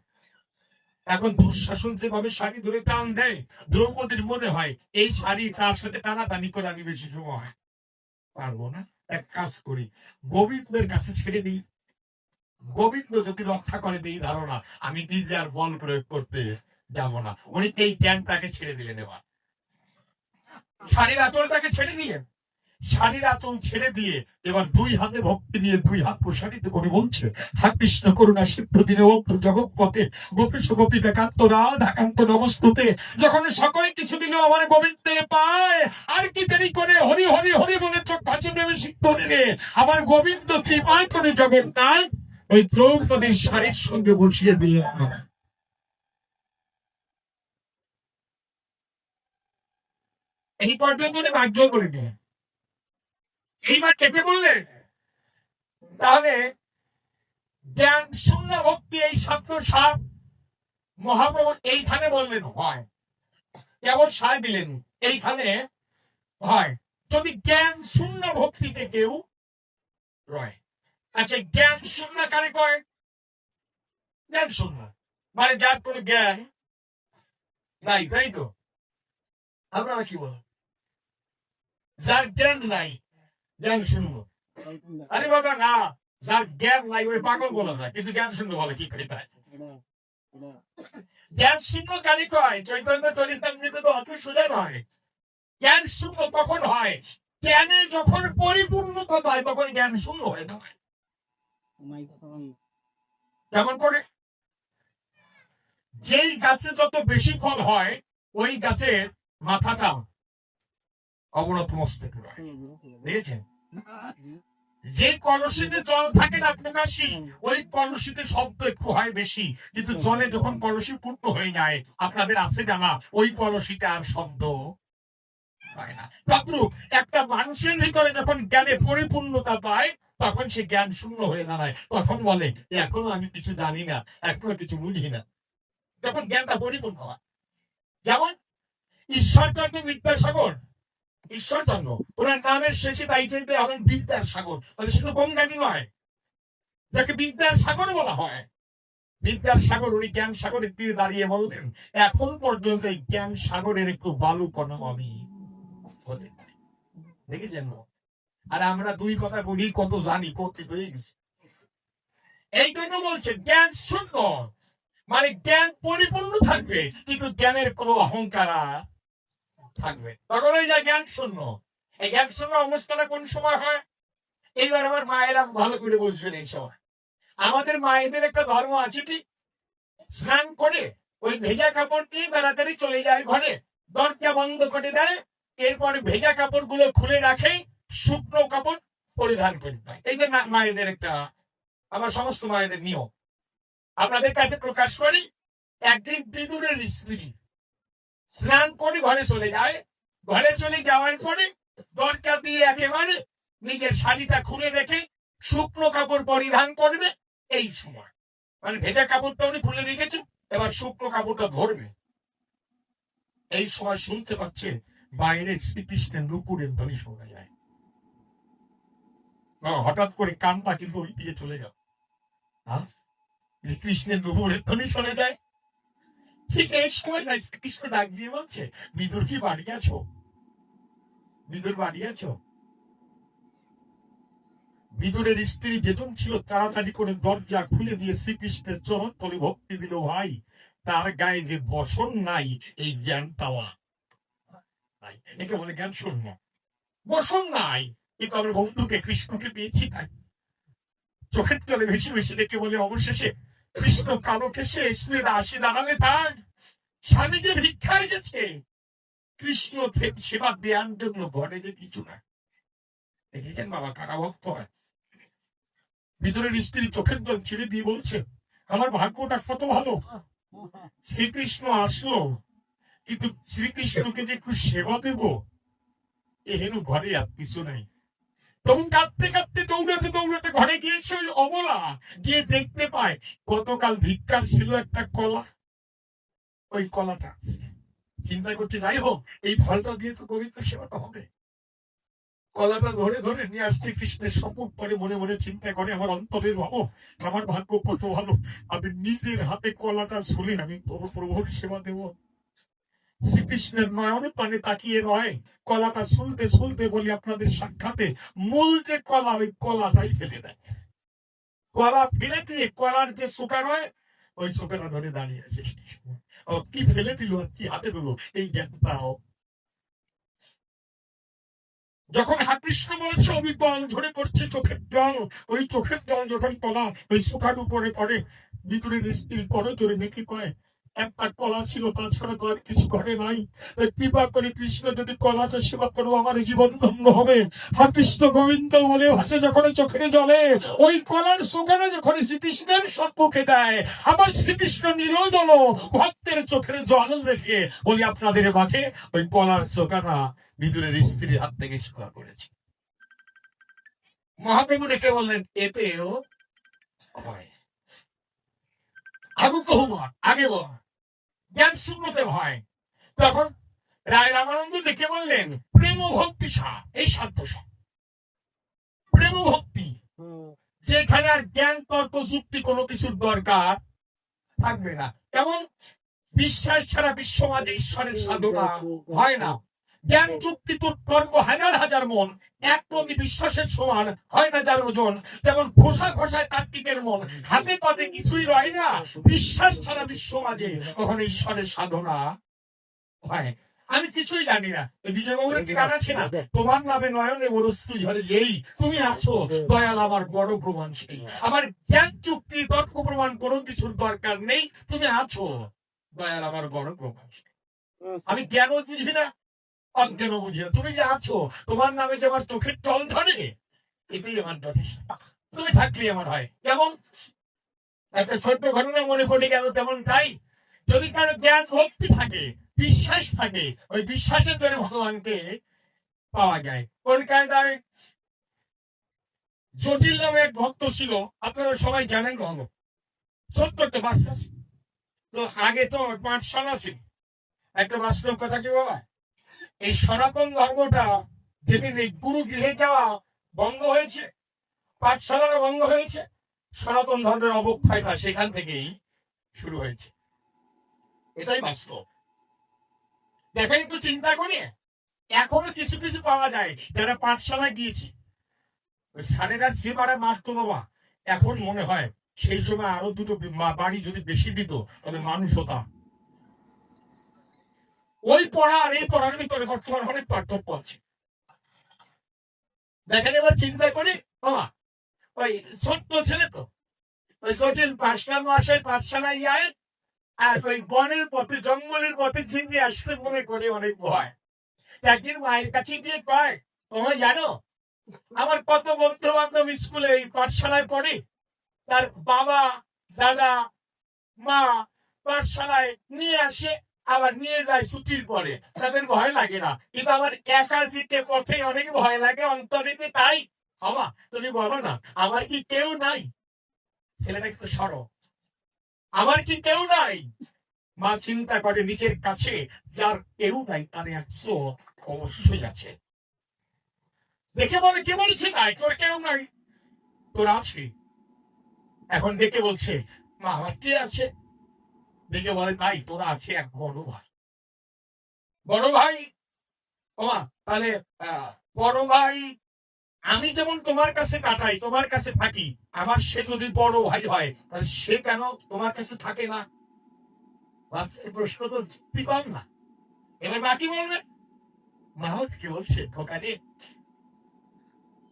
এখন দুঃশাসন যেভাবে শাড়ি ধরে টান দেয়, দ্রৌপদীর মনে হয় এই শাড়ি তার সাথে টানাটানি করে আমি বেশি সময় পারবো না, এক কাজ করি, গোবিন্দের কাছে ছেড়ে দিই। গোবিন্দ যদি রক্ষা করে দিই ধারণা, আমি নিজে আর বল প্রয়োগ করতে যাব না। উনি এই জ্ঞানটাকে ছেড়ে দিলেন। এবার শাড়ির আঁচলটাকে ছেড়ে দিয়ে, শাড়ির আঁচল ছেড়ে দিয়ে এবার দুই হাতে ভক্তি নিয়ে দুই হাত প্রসারিত করে বলছে, হা কৃষ্ণ করুণা সিদ্ধ দিনে জগৎ পথে গোপীশ গোপীকে কান্তরা ঢাকান্ত নমস্তুতে। যখন সকলে কিছু দিল আমার গোবিন্দে পায়, আর কি দেরি করে হরি হরি হরি বলে চোখ ভাসি প্রেমে সিদ্ধ নিলে আমার গোবিন্দ কৃপায় করে জগন্নাথ ওই দ্রৌপদীর শাড়ির সঙ্গে বসিয়ে দিয়ে এই পর্যন্ত ভাগ্য করে নিয়ে এইবার কেঁপে বললেন। তাহলে জ্ঞান শূন্য ভক্তি এই শব্দ সাপ মহাপ্রভু এইখানে বললেন হয়, কেবল সায় দিলেন এইখানে হয় যদি জ্ঞান শূন্য ভক্তিতে কেউ রয়। আচ্ছা, জ্ঞান শূন্য কারে কয়? জ্ঞান শূন্য মানে যার কোনো জ্ঞান নাই, তাই তো? আপনারা কি বলেন? যার জ্ঞান নাই জ্ঞান শূন্য। আরে বাবা না, যার জ্ঞান নাই ওই পাগল বলা যায়, কিন্তু জ্ঞান শূন্য বলে কি করে তাই? জ্ঞান শূন্য কারে কয়? চৈতন্য চরিতামৃতে তো অত সোজা নয়। জ্ঞান শূন্য কখন হয়? জ্ঞানে যখন পরিপূর্ণতা পায় তখন জ্ঞান শূন্য হয়ে যায়। কেমন করে? যেই গাছে যত বেশি ফল হয় ওই গাছের মাথাটা অবনত মস্তকে রয়, দেখেছেন? যে কলসিতে জল থাকে না প্রকাশী, ওই কলসিতে শব্দ একটু হয় বেশি, কিন্তু জলে যখন কলসি পূর্ণ হয়ে যায়, আপনাদের আছে জানা, ওই কলসিতে আর শব্দ হয় না। তদ্রূপ একটা মানুষের ভিতরে যখন জ্ঞানে পরিপূর্ণতা পায় তখন সে জ্ঞান শূন্য হয়ে দাঁড়ায়। তখন বলে এখনো আমি কিছু জানি না, এখনো কিছু বুঝি না। যখন জ্ঞানটা পরিপূর্ণ হয়, যেমন ঈশ্বরচন্দ্র বিদ্যাসাগর, ঈশ্বরচন্দ্র ওনার নামের শেষে টাইটেলতে হলেন বিদ্যার সাগর, তাহলে শুধু গঙ্গানি নয়, যাকে বিদ্যার সাগর বলা হয়। বিদ্যার সাগর, উনি জ্ঞান সাগরের তীরে দাঁড়িয়ে বললেন এখন পর্যন্ত এই জ্ঞান সাগরের একটু বালু কণা আমি হতে পারি। দেখেছেন? আর আমরা দুই কথা বলি কত জানি, করতে হয়ে গেছি। এই জন্য বলছেন জ্ঞান শূন্য মানে জ্ঞান পরিপূর্ণ থাকবে কিন্তু জ্ঞানের কোনো অহংকার থাকবে, তখন ওই যে জ্ঞান শূন্য। এই জ্ঞান শূন্য অবস্থাটা কোন সময় হয়? এইবার আমার মায়েরা ভালো করে বুঝবেন। এই সময় আমাদের মায়েদের একটা ধর্ম আছে, ঠিক স্নান করে ওই ভেজা কাপড় দিয়ে তাড়াতাড়ি চলে যায় ঘরে, দরজা বন্ধ করে দেয়, এরপরে ভেজা কাপড় গুলো খুলে রাখে, শুকনো কাপড় পরিধান করে দেয়। এই যে মায়েদের একটা, আমার সমস্ত মায়েদের নিয়ম আপনাদের কাছে প্রকাশ করি। একদিন বিদুরের স্ত্রী স্নান করে ঘরে চলে যায়, ঘরে চলে যাওয়ার পরে দরজা দিয়ে একেবারে নিজের শাড়িটা খুলে রেখে শুকনো কাপড় পরিধান করবে। এই সময় মানে ভেজা কাপড়টা উনি খুলে রেখেছেন, এবার শুকনো কাপড়টা ধরবে। এই সময় শুনতে পাচ্ছে বাইরে শ্রীকৃষ্ণের নুপুরের ধ্বনি শোনা যায়। হঠাৎ করে কানটা কিন্তু ওই দিকে চলে যাও, কৃষ্ণের নুপুরের ধ্বনি শোনা যায়। ঠিক এই সময় না শ্রীকৃষ্ণ ডাক দিয়ে বলছে বিদুর কি বাড়ি আছো? বিদুর বাড়ি আছো? বিদুরের স্ত্রী যেজন ছিল তাড়াতাড়ি করে দরজা খুলে দিয়ে শ্রীকৃষ্ণের চরণ তলে ভক্তি দিল। ভাই, তার গায়ে যে বসন নাই এই জ্ঞান পাওয়া নাই, একে বলে জ্ঞান শূন্য। বসন নাই কিন্তু আমরা বন্ধুকে কৃষ্ণকে পেয়েছি, তাই চোখের তলে ভেসে ভেসে দেখে বলে অবশেষে কৃষ্ণ কালোকে সে স্ত্রীরা আসি দাঁড়ালে তার স্বামী যে ভিক্ষায় গেছে, কৃষ্ণ সেবা দেওয়ার জন্য ঘরে যে কিছু না। দেখেছেন বাবা কারা ভক্ত হয়? ভিতরের স্ত্রী চোখের জল ছেড়ে দিয়ে বলছে আমার ভাগ্যটা কত ভালো, শ্রীকৃষ্ণ আসলো কিন্তু শ্রীকৃষ্ণকে যে একটু সেবা দেব এহেন ঘরে আর কিছু নাই। তখন কাঁদতে কাঁদতে দৌড়াতে দৌড়াতে ঘরে গিয়েছে ওই অবলা, গিয়ে দেখতে পায় গতকাল ভিক্ষার ছিল একটা কলা, ওই কলাটা আছে। চিন্তা করছি যাই হোক এই ফলটা দিয়ে তো গোবিন্দ সেবাটা হবে। কলাটা ধরে ধরে নিয়ে আসছে কৃষ্ণের সম্মুখ করে, মনে মনে চিন্তা করে আমার অন্তরের ভাবো আমার ভাগ্য কত ভালো, আমি নিজের হাতে কলাটা ছুলে আমি প্রভুর সেবা দেব। শ্রীকৃষ্ণের নয়নে পানে তাকিয়ে রয়, কলাটা শুনতে শুনতে বলি আপনাদের সাক্ষাতে মূল যে কলা ওই কলাটাই ফেলে দেয়। কলা ফেলে দিয়ে কলার যে সুকা রয় ওই সুকাটা ধরে দাঁড়িয়ে আছে। ও কি ফেলে দিল আর কি হাতে দিল এই জ্ঞানটাও। যখন কৃষ্ণ বলেছে অবিকল ঝরে পড়ছে চোখের জল, ওই চোখের জল যখন কলা ওই সুখার উপরে পড়ে, ভিতরে স্ত্রী করে চড়ে মেকি কয় একটা কলা ছিল তাছাড়া তো আর কিছু করে নাই, কৃপা করে কৃষ্ণ যদি কলাটা সেবা করো আমার জীবন ধন্য হবে। কৃষ্ণ গোবিন্দ বলে ভাসে যখন চোখের জলে, ওই কলার সুখানে যখন শ্রীকৃষ্ণের সম্মুখে দেয় আমার শ্রীকৃষ্ণ নিরোদন ভক্তের চোখের জল দেখে বলি আপনাদের মাকে ওই কলার সুখানা বিদুরের স্ত্রীর হাত থেকে সেবা করেছে। মহাপ্রভু ডেকে বললেন এতেও হয় আবু কহুমার আগে বল জ্ঞান শূন্যতে হয়। তখন রায় রামানন্দ ডেকে বললেন প্রেম ভক্তি এই সাধ্য প্রেম ভক্তি, যেখানে আর জ্ঞান তর্ক যুক্তি কোনো কিছুর দরকার থাকবে না। এমন বিশ্বাস ছাড়া বিশ্বমাদে ঈশ্বরের সাধনা হয় না। জ্ঞান যুক্তি তোর তর্ক হাজার হাজার মন, এক প্রতি বিশ্বাসের সমান হয় না যার ওজন। যেমন খোসা খোসায় তাত্ত্বিকের মন, হাতে পাতে কিছুই রয় না। বিশ্বাস ছাড়া বিশ্ব মাঝে কখন ঈশ্বরের সাধনা হয়। আমি কিছুই জানি না, বিজয়বাবুর একটি গান আছে না, তোমার নামে নয়নে বরস্তু ঝরে যেই তুমি আছো দয়াল আমার বড় প্রমাণ সেই। আমার জ্ঞান যুক্তি তর্ক প্রমাণ কোনো কিছুর দরকার নেই, তুমি আছো দয়াল আমার বড় প্রমাণ। আমি জ্ঞানও বুঝি না অজ্ঞানও বুঝি না, তুমি যে আছো তোমার নামে যে আমার চোখের জল ধরে এতেই আমার যথেষ্ট। তুমি থাকলে আমার হয়। যেমন একটা ছোট্ট ঘটনা মনে পড়ে গেল, তেমন তাই যদি কারো জ্ঞান ভক্তি থাকে বিশ্বাস থাকে ওই বিশ্বাসের জন্য ভগবানকে পাওয়া যায়। কোন কায়দায় জটিল নামে এক ভক্ত ছিল, আপনারা সবাই জানেন কখনো 70টা বাচ্চা ছিল। তো আগে তো পাঠশালা ছিল। একটা বাস্তব কথা কি বাবা, এই সনাতন ধর্মটা যেদিন এই গুরু গৃহে যাওয়া বন্ধ হয়েছে, পাঠশালাটা বন্ধ হয়েছে, সনাতন ধর্মের অবক্ষয়টা সেখান থেকেই শুরু হয়েছে। এটাই বাস্তব। দেখেন একটু চিন্তা করি, এখনো কিছু কিছু পাওয়া যায় যারা পাঠশালায় গিয়েছি, স্যারেরা যে বারে মারতো বাবা, এখন মনে হয় সেই সময় আরো দুটো বাড়ি যদি বেশি দিত তবে মানুষ হতাম। ওই পড়া আর এই পড়ার ভিতরে বর্তমান অনেক পার্থক্য আছে। দেখেন এবার চিন্তা করি বাবা, ওই ছোট্ট ছেলে তো ওই জটিল পাঠশালায় যায়, আর ওই বনের পথে জঙ্গলের পথে চিংড়ি আসতে মনে করে অনেক ভয়। একদিন মায়ের কাছে গিয়ে কয় তোমায় জানো আমার কত বন্ধু বান্ধব স্কুলে এই পাঠশালায় পড়ে, তার বাবা দাদা মা পাঠশালায় নিয়ে আসে আবার নিয়ে যায় ছুটির পরে, তাদের ভয় লাগে না, কিন্তু আমার একা যেতে পথে অনেক ভয় লাগে অন্তরেতে। তাই বাবা তুমি বলো না আমার কি কেউ নাই? ছেলেটা একটু সরো, আমার কি কেউ নাই? মা চিন্তা করে নিজের কাছে যার কেউ নাই তার একশো অবশ্যই আছে। দেখে বলে কে বলছে নাই তোর কেউ নাই? তোর আছে। এখন দেখে বলছে মা আমার কে আছে? দেখে বলে তাই তোরা আছে এক বড় ভাই। বড় ভাই ওমা তাহলে বড় ভাই আমি যেমন তোমার কাছে কাটাই তোমার কাছে থাকি, আমার সে যদি বড় ভাই হয় তাহলে সে কেন তোমার কাছে থাকে না? প্রশ্ন তো যুক্তি কম না। এবার মা কি বলবে? মা কি বলছে ঢোকারে,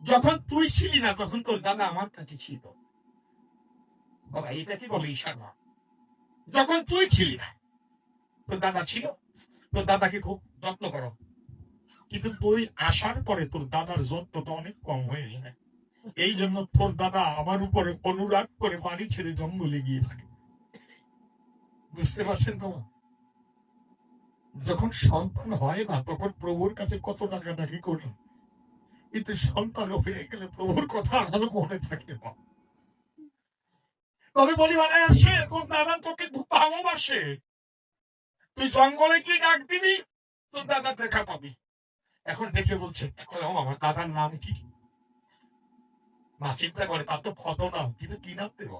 যখন তুই ছিলি না তখন তোর দাদা আমার কাছে ছিল। বাবা এটা কি বলে ঈশান? যখন তুই ছিলি না তোর দাদা ছিল, তোর দাদাকে খুব যত্ন করো, কিন্তু তুই আসার পরে তোর দাদার যত্নটা অনেক কম হয়ে যায়। এই জন্য তোর দাদা আমার উপরে অনুরাগ করে বাড়ি ছেড়ে জঙ্গলে গিয়ে থাকে। বুঝতে পারছেন তোমার? যখন সন্তান হয় না তখন প্রভুর কাছে কত ডাকাডাকি করি, কিন্তু সন্তান হয়ে গেলে প্রভুর কথা আরো মনে থাকে না। তবে বলি মানে আসে কোন দাদা তোকে খুব ভালোবাসে, তুই জঙ্গলে কি ডাক দিবি, তোর দাদা দেখা পাবি। এখন দেখে বলছে, এখন আমার দাদার নাম কি? মা চিন্তা করে, তার তো কত নাম, কিন্তু কি নাম দেব?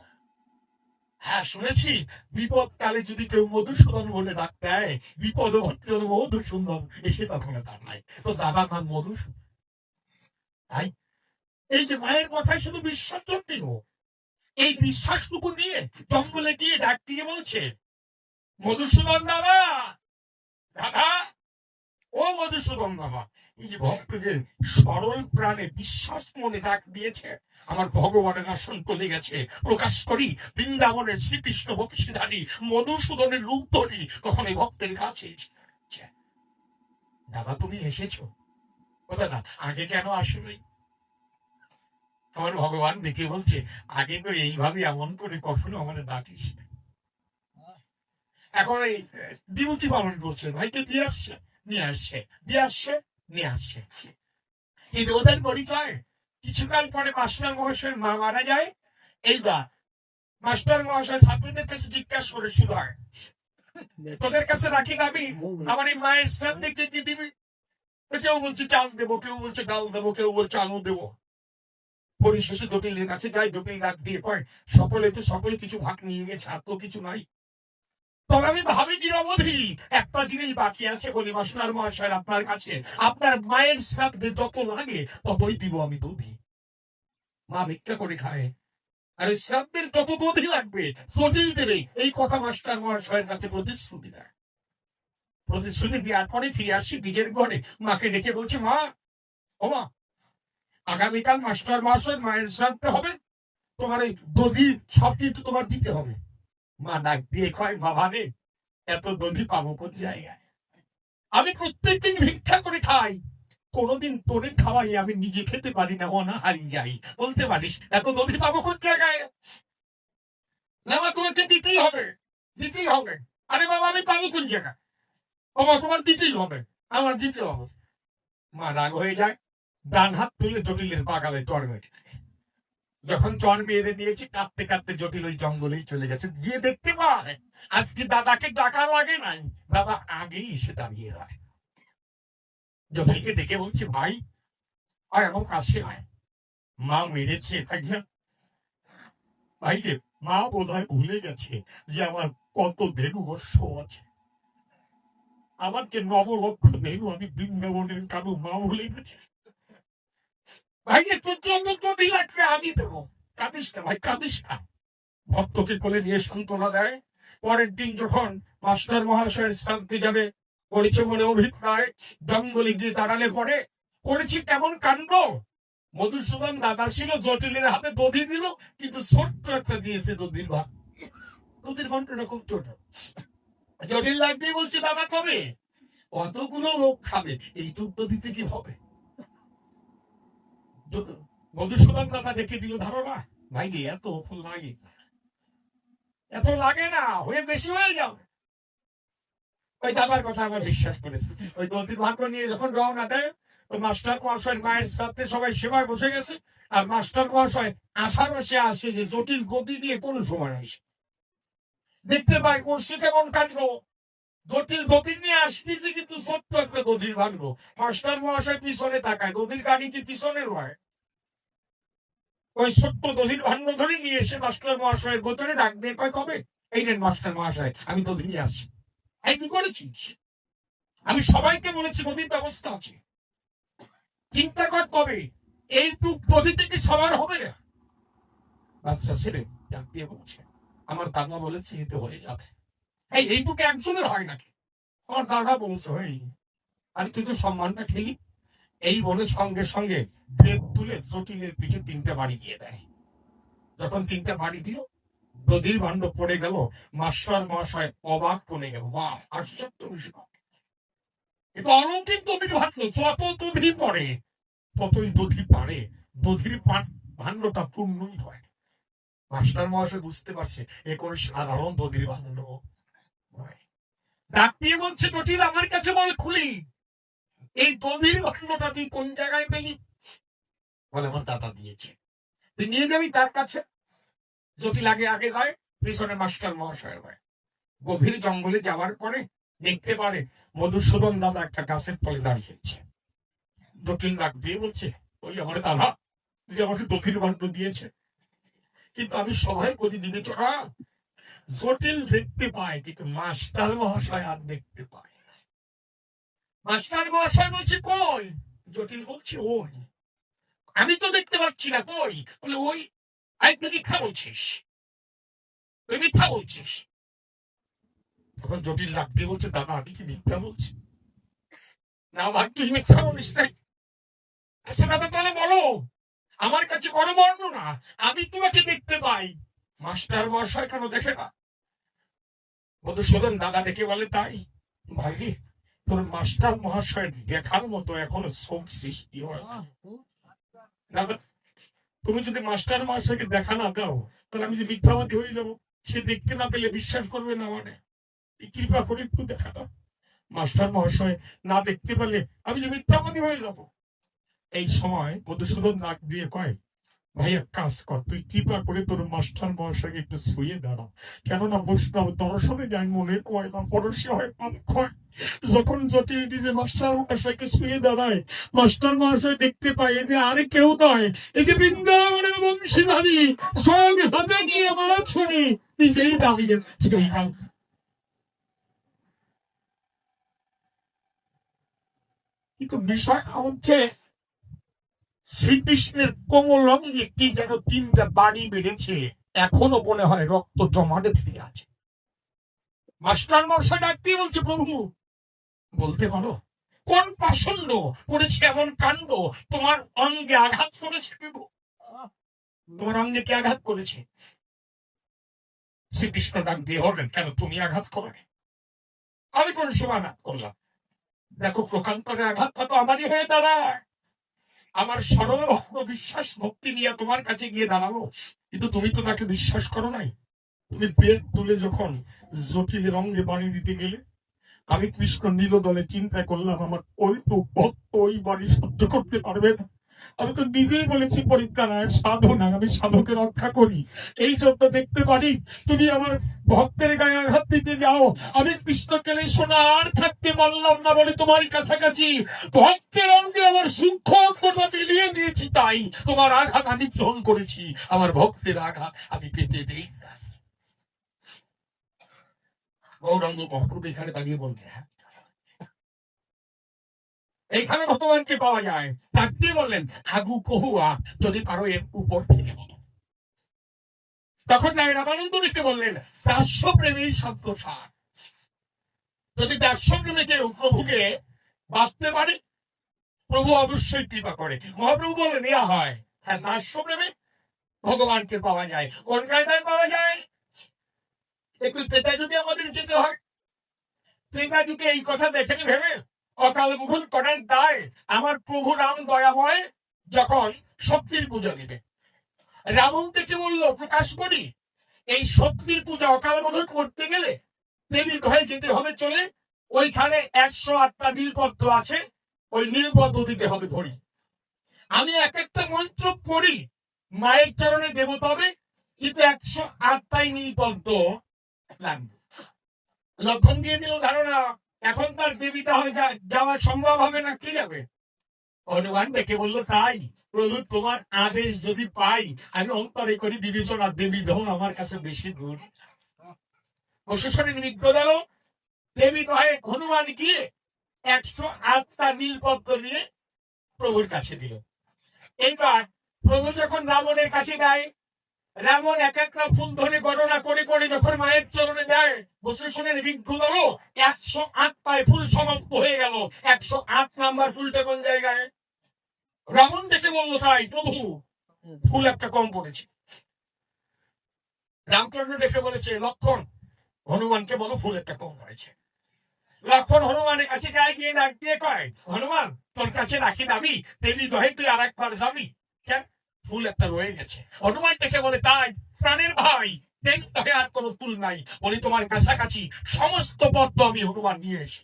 হ্যাঁ শুনেছি, বিপদ কালে যদি কেউ মধুসূদন বলে ডাক দেয়, বিপদ ভর্তি হলো মধুসূদন, এসে তখন তার নাই, তো দাদার নাম মধুসূদন। তাই এই যে মায়ের কথায় শুধু বিশ্বাস জন্যে, এই বিশ্বাসটুকু নিয়ে জঙ্গলে গিয়ে ডাক দিয়ে বলছে, মধুসূদন বাবা, দাদা, ও মধুসূদন বাবা। এই যে ভক্তকে সরল প্রাণে বিশ্বাস মনে ডাক দিয়েছে, আমার ভগবানের আসন চলে গেছে, প্রকাশ করি বৃন্দাবনের শ্রীকৃষ্ণ বংশীধারী মধুসূদনের রূপ ধরি, তখন এই ভক্তের কাছে এসে, দাদা তুমি এসেছো? ও দাদা আগে কেন আসবে? আমার ভগবান দেখে বলছে, আগে তো এইভাবে এমন করে কখনো আমার ডাকিস না। এখন এই ডিউটি পালন করছে, ভাইকে দিয়ে আসছে, নিয়ে আসছে, দিয়ে আসছে, নিয়ে আসছে। কিন্তু ওদের পরিচয় কিছুকাল পরে মাস্টার মহাশয়ের মা মারা যায়। এইবার মাস্টার মহাশয় ছাত্রদের কাছে জিজ্ঞাসা করে, শুধু তোদের কাছে রাখি দাবি, আমার এই মায়ের শ্রাদ্ধে কে কি দিবি? কেউ বলছে চাল দেবো, কেউ বলছে ডাল দেবো, কেউ বলছে আলু দেবো। পরিশেষে জটিলের কাছে যায়, জটিল ডাক দিয়ে কয়, সকলে কিছু ভাগ নিয়ে গেছে, আর তো কিছু নাই। তবে আমি ভাবি নিরবধি একটা জিনিস বাকি আছে, বলি মাস্টার মহাশয় আপনার কাছে, আপনার মায়ের শ্রাদ্ধে যত লাগে ততই দিব আমি দধি। মা ভিক্ষা করে খায়, আর ওই শ্রাদ্ধের যত দধি লাগবে জটিল দেবে, এই কথা মাস্টার মহাশয়ের কাছে প্রতিশ্রুতি দেয়। প্রতিশ্রুতি দেওয়ার পরে ফিরে আসি নিজের ঘরে, মাকে ডেকে বলছে, মা, ও মা, আগামীকাল মাস্টার মহাশয় মায়ের শ্রাদ্ধ হবে, তোমার এই দধি সব কিন্তু তোমার দিতে হবে। মা ডাক দিয়ে কয়, বাবা রে, এত দধি পাবো কোন জায়গায়? আমি প্রত্যেকদিন ভিক্ষা করে খাই, কোনদিন তোরে খাওয়াই আমি নিজে খেতে পারি না, না হারিয়ে যাই। বলতে পারিস এত দধি পাবো কোন জায়গায়? না মা, তোমাকে দিতেই হবে, দিতেই হবে। আরে বাবা, আমি পাবো কোন জায়গায়? বাবা তোমার দিতেই হবে, আমার দিতে হবে। মা রাগ হয়ে যায়, ডান হাত তুলে জটিলের বাগালে চড় মেটে। যখন চড় বেঁধে দিয়েছি, কাঁদতে কাঁদতে জটিল ওই জঙ্গলেই চলে গেছে। গিয়ে দেখতে পায় আজকে দাদাকে ডাকা লাগে নাই, দাদা আগেই এসে দাঁড়িয়ে রায়। জটিলকে দেখে বলছে, ভাই আর এখন কাছে নয়, মা মেরেছে তাকে। ভাই রে, মা বোধ হয় ভুলে গেছে যে আমার কত ধেনু বর্ষ আছে, আমাকে নবলক্ষ ধেনু আমি বৃন্দাবনের কারো মা ভুলে গেছে। ভাই তোর জন্য যদি লাগবে আমি দেবো, কাঁদিস না ভাই, কাঁদিস না। ভক্তকে কোলে নিয়ে সান্ত্বনা দেয়। পরের দিন যখন মাস্টার মহাশয়ের শান্তি যাবে, করেছে মনে অভিপ্রায়, জঙ্গলে গিয়ে দাঁড়ালে পরে করেছি কেমন কাণ্ড। মধুসূদন দাদা ছিল, জটিলের হাতে দধি দিল, কিন্তু ছোট্ট একটা দিয়েছে দধির ভাগ। দধির ঘন্টটা খুব ছোট। জটিল লাগতেই বলছে, দাদা কবে? অতগুলো লোক খাবে, এইটুক দধিতে কি হবে? মধুসূদন দাদা দেখে দিল ধারণা, ভাই রে এত ফুল লাগে, এত লাগে না, হয়ে বেশি হয়ে যাবে। ওই দাদার কথা আমার বিশ্বাস করেছে। ওই দধির ভাগ্য নিয়ে যখন রওনা দেয়, তো মাস্টার মহাশয়ের মায়ের সাথে সবাই সেবায় বসে গেছে, আর মাস্টার মহাশয় আশারসে আসে যে জটিল গতি দিয়ে কোন সময় আসে। দেখতে পায় করছে কেমন কাণ্ড, জটিল গতি নিয়ে আসতেছে, কিন্তু ছোট্ট একটা দধির ভাগ্য। মাস্টার মহাশয় পিছনে তাকায়, দধির গাড়ি কি পিছনের হয়? ওই ছোট্ট দধির ভাণ্ড ধরে নিয়ে এসে মাস্টার মহাশয়ের গোচরে ডাক দিয়ে কয়, কবে? এই নেন মাস্টার মহাশয়, আমি দধি নিয়ে আসি। এই কি করেছিস? আমি সবাইকে বলেছি নদীর ব্যবস্থা আছে, চিন্তা কর কবে এইটুক দধি থেকে সবার হবে। বাচ্চা ছেলে ডাক দিয়ে বলছে, আমার দাদা বলেছে এতে হয়ে যাবে। এইটুকু একজনের হয় নাকি? আমার দাদা বলছে হয়ে, আর তুই তো সম্মানটা খেলি। এই বলে সঙ্গে সঙ্গে ব্লেড তুলে জটিলের পিছে 3টে বাড়ি দিয়ে দেয়। যখন 3টে বাড়ি দিল, দধির ভাণ্ড পড়ে গেল। মাস্টার মহাশয় অবাক করে গেল, বাহ আশ্চর্য বিষয়, এটা অলৌকিক দধির ভাণ্ড। যত দধি পড়ে ততই দধি পারে, দধির ভাণ্ডটা পূর্ণই হয়। মাস্টার মহাশয় বুঝতে পারছে এ কোন সাধারণ দধির ভাণ্ড। ডাক দিয়ে বলছে, জটিল আমার কাছে বল খুলি, এই দধির ভাণ্ডটা তুই কোন জায়গায় পেলি? বলে, আমার দাদা দিয়েছে। তুই নিয়ে যাবি তার কাছে। জটিল আগে আগে যায়, পিছনে মাস্টার মহাশয় হয়। গভীর জঙ্গলে যাওয়ার পরে দেখতে পারে মধুসূদন দাদা একটা গাছের তলে দাঁড়িয়েছে। জটিল ডাক দিয়ে বলছে, ওই আমার দাদা যে আমাকে দক্ষিণ ভাণ্ড দিয়েছে, কিন্তু আমি সবাই করি বিবেচনা। জটিল দেখতে পায় কিন্তু মাস্টার মহাশয় আর দেখতে পায় না। মাস্টার মহাশয় বলছে কই? জটিল বলছে ওই। আমি তো দেখতে পাচ্ছি না, কই? বলে ওই। আই তুই মিথ্যা বলছিস, তুই মিথ্যা বলছিস। তখন জটিল ডাক দিয়ে বলছে, দাদা আমি কি মিথ্যা বলছি? না ভাই তুই মিথ্যা বলিস নাই। আচ্ছা দাদা তাহলে বলো, আমার কাছে কোনো বর্ণনা, আমি তোমাকে দেখতে পাই, মাস্টার মহাশয় কেন দেখে না? মধুসূদন দাদা দেখে বলে, তাই ভাই রে, তোর মাস্টার মহাশয় দেখার মতো এখনো চোখ সৃষ্টি হয় না। দাদা তুমি যদি মাস্টার মহাশয়কে দেখা না দাও, তাহলে আমি যে মিথ্যাবাদী হয়ে যাবো। সে দেখতে না পেলে বিশ্বাস করবে না। মানে কৃপা করে একটু দেখা দাও। মাস্টার মহাশয় না দেখতে পেলে আমি যে মিথ্যাবাদী হয়ে যাব। এই সময় মধুসূদন নাক দিয়ে কয়, ভাই এক কাজ কর, তুই কৃপা করে তোর মাস্টার মহাশয়কে একটু শুয়ে দাঁড়া। কেননা বৈষ্ণব দর্শনে যায় মনে কয় না, পরশে হয় পাপ ক্ষয়। যখন জটিল যে মাস্টার মহাশয়কে শুয়ে দাঁড়ায়, মাস্টার মহাশয় দেখতে পায় যে আরে কেউ নয়, এই যে বৃন্দাবনের বংশীধারী স্বয়ং হাতে গিয়ে মাছ শুনি নিজেই দাঁড়িয়ে যাচ্ছে। কিন্তু বিষয়টা হচ্ছে শ্রীকৃষ্ণের কোমল অঙ্গে একটি যেন 3টা বাড়ি বেড়েছে, এখনো মনে হয় রক্ত জমাটে ফিরে আছে। মাস্টার মশাই ডাক দিয়ে বলছে, প্রভু বলতে পারো কোন পাষণ্ড করেছে এমন কাণ্ড? তোমার অঙ্গে আঘাত করেছে প্রভু, তোমার অঙ্গে কি আঘাত করেছে? শ্রীকৃষ্ণ ডাক দিয়ে বললেন, কেন তুমি আঘাত করবে? আমি কোন সময় আঘাত করলাম? দেখো প্রকান্তরে আঘাতটা তো আমারই হয়ে দাঁড়ায়। আমার সরল ভক্ত বিশ্বাস ভক্তি নিয়ে তোমার কাছে গিয়ে দাঁড়াবো, কিন্তু তুমি তো তাকে বিশ্বাস করো নাই। তুমি পেট তুলে যখন জটিলের অঙ্গে বাড়ি দিতে গেলে, আমি কৃষ্ণ নীলদলে চিন্তা করলাম আমার ওই তো ভক্ত ওই বাড়ি সহ্য করতে পারবে না। আমি তো নিজেই বলেছি পরীক্ষা নয় সাধু না, আমি সাধুকে রক্ষা করি। এই জন্য দেখতে পারি তুমি আমার ভক্তের গায়ে আঘাত দিতে যাও। আমি কৃষ্ণকে শোনা আর থাকতে পারলাম না বলে তোমার কাছাকাছি ভক্তের অঙ্গে আমার সূক্ষ্ম অঙ্গটা মিলিয়ে দিয়েছি, তাই তোমার আঘাত আমি গ্রহণ করেছি। আমার ভক্তের আঘাত আমি পেতে দেই না। গৌরাঙ্গ মহাপ্রভু এখানে দাঁড়িয়ে বলছে, এইখানে ভগবানকে পাওয়া যায়। ডাক দিয়ে বললেন, আগু কহুয়া যদি পারো এর উপর থেকে বলো। তখন রামানন্দ ঋষি বললেন, দাস্য প্রেমেই সন্তোষার। যদি দাস্য প্রেমে কেউ প্রভুকে বাঁচতে পারে, প্রভু অবশ্যই কৃপা করে। মহাপ্রভু বললেন, ইয়া হয়। হ্যাঁ, দাস্য প্রেমে ভগবানকে পাওয়া যায়। কোন কায়দায় পাওয়া যায়? একটু ত্রেতা যুগে আমাদের যেতে হয়। ত্রেতা যুগে এই কথা দেখে ভেবে অকাল মুঘল করার দায় আমার প্রভু রাম দয়াময় যখন শক্তির পূজা দিবে, রাবণ থেকে বলল, প্রকাশ করি এই শক্তির পূজা অকাল মুঘল করতে গেলে দেবী ঘরে যেতে হবে চলে। ওইখানে 108টা নীলপদ্ম আছে, ওই নীলপদ্ম দিতে হবে ধরি। আমি এক একটা মন্ত্র পড়ি, মায়ের চরণে দেব, তবে কিন্তু 108টাই নীলপদ্ম লাগবে। লক্ষণ দিয়ে দিল ধারণা, এখন তার দেবীটা হয়ে যাওয়া সম্ভব হবে না, কি যাবে? হনুমান ডেকে বলল, তাই প্রভু তোমার আদেশ যদি পাই, আমি অন্তরে করি বিবেচনা, দেবী দেহ আমার কাছে বেশি দূর। প্রশাসনের বিজ্ঞ দিল, দেবী দহে হনুমান গিয়ে 108টা নীলপদ্ম নিয়ে প্রভুর কাছে দিল। এইবার প্রভু যখন রাবণের কাছে দেয়, রাবণ এক একটা ফুল ধরে গণনা করে করে যখন মায়ের চরণে দেয়, বসুসনের বিজ্ঞ দল 108টায় ফুল সমাপ্ত হয়ে গেল। 108 নাম্বার ফুলটা কোন জায়গায়? রাবণ দেখে বলল, তাই প্রভু ফুল একটা কম পড়েছে। রামচন্দ্র দেখে বলেছে, লক্ষণ হনুমানকে বলো ফুল একটা কম পড়েছে। লক্ষণ হনুমানের কাছে যায়, গিয়ে ডাক দিয়ে কয়, হনুমান তোর কাছে রাখি দাবি, দেবী দহে তুই আর একবার যাবি কেন? ফুল একটা রয়ে গেছে। হনুমান দেখে বলে, তাই প্রাণের ভাই, দেবী দহে আর কোনো ফুল নাই, বলি তোমার কাছাকাছি সমস্ত পদ্ম আমি হনুমান নিয়ে এসি।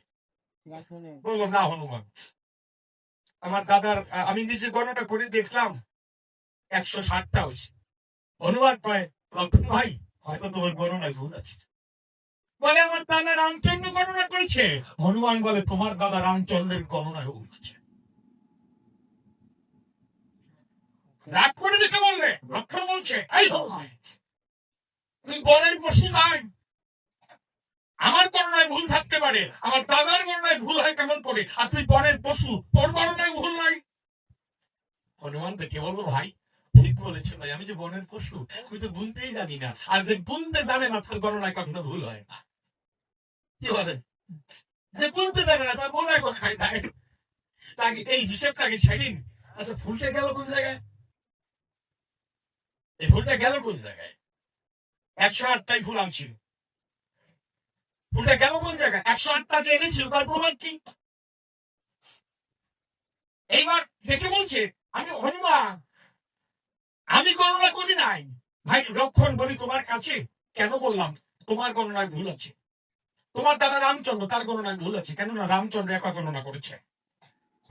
বললো, না হনুমান, আমার দাদার আমি নিজে গণনা করে দেখলাম 160টা হয়েছে। হনুমান কয়, লক্ষণ ভাই হয়তো তোমার গণনায় ভুল আছে। বলে আমার দাদা রামচন্দ্র গণনা করেছে। হনুমান বলে তোমার দাদা রামচন্দ্রের গণনায় ভুল আছে। রাগ করে দিতে বললে, লক্ষণ বলছে এই ভগবান, তুই বনের পশু নাই, আমার গণনায় ভুল থাকতে পারে, আমার দাদার গণনায় ভুল হয় কেমন করে, আর তুই বনের পশু, তোর গণনায় ভুল নাই। হনুমান দেখে বলবো ভাই ঠিক বলেছে ভাই, আমি যে বনের পশু আমি তো গুনতেই জানি না, আর যে গুনতে জানে না তার গণনায় কখনো ভুল হয় না। কি বলে, যে গুনতে জানে না তার গণনায় কোথায় যায়, তাকে এই হিসেবটাকে ছেড়িন। আচ্ছা ফুলটা গেল কোন জায়গায়, এই ফুলটা গেল কোন জায়গায়? 108টাই ফুল আনছিল, ফুলটা গেল কোন জায়গায়? 108টা যে এনেছিল তার প্রমাণ কি? এইবার দেখে বলছে আমি হনুমান, আমি গণনা করি নাই। ভাই লক্ষণ বলি তোমার কাছে কেন বললাম তোমার গণনায় ভুল আছে, তোমার দাদা রামচন্দ্র তার গণনায় ভুল আছে, কেননা রামচন্দ্র একা গণনা করেছে,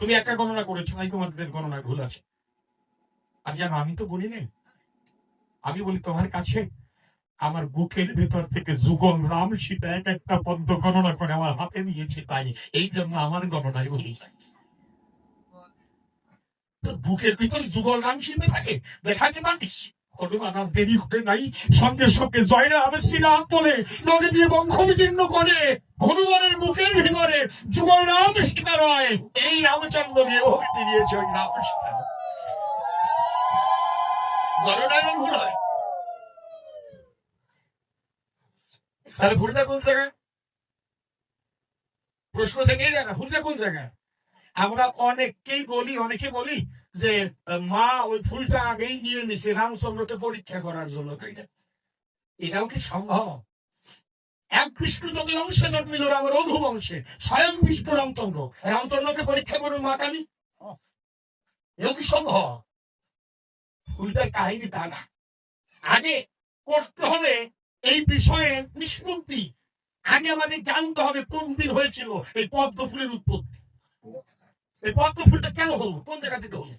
তুমি একা গণনা করেছো, তাই তোমাদের গণনায় ভুল আছে। আর জানো আমি তো বলি নেই, আমি বলি তোমার কাছে আমার বুকের ভেতর থেকে যুগল রাম সীতা এক একটা পদ্ম গণনা করে আমার হাতে দিয়েছে, তাই এই জন্য আমার গণনায় বলি নাই। তোর বুকের ভিতর যুগল রাম সীতা থাকে দেখাতে পারিস? হনুমান আর দেরি করে নাই, সঙ্গে সঙ্গে জয়রাম শ্রীরাম বলে নদী দিয়ে বংশ বিদীর্ণ করে হনুমানের বুকের ভিতরে যুগল রাম সীতা রয়, এই রামচন্দ্র দিয়ে ভক্তি দিয়েছে ওই রাম সীতা। গণনায় ভুল হয়, তাহলে ভুলটা কোন জায়গায়? প্রশ্ন থেকেই যায় না, ভুলটা কোন জায়গায়? আমরা অনেকে বলি যে মা ওই ফুলটা আগেই নিয়ে নিছে রামচন্দ্রকে পরীক্ষা করার জন্য, তাই না? এটাও কি সম্ভব? এক বিষ্ণু যদি অংশে জন্মিল রামের রঘুবংশে, স্বয়ং বিষ্ণু রামচন্দ্র রামচন্দ্রকে পরীক্ষা করুন মা কালী, এও কি সম্ভব? ফুলটার কাহিনী তা না, আগে করতে হবে এই বিষয়ে নিষ্পত্তি, আগে আমাদের জানতে হবে কোন দিন হয়েছিল এই পদ্ম ফুলের উৎপত্তি, এই পদ্ম ফুলটা কেন হলো, কোন জায়গা থেকে হলো।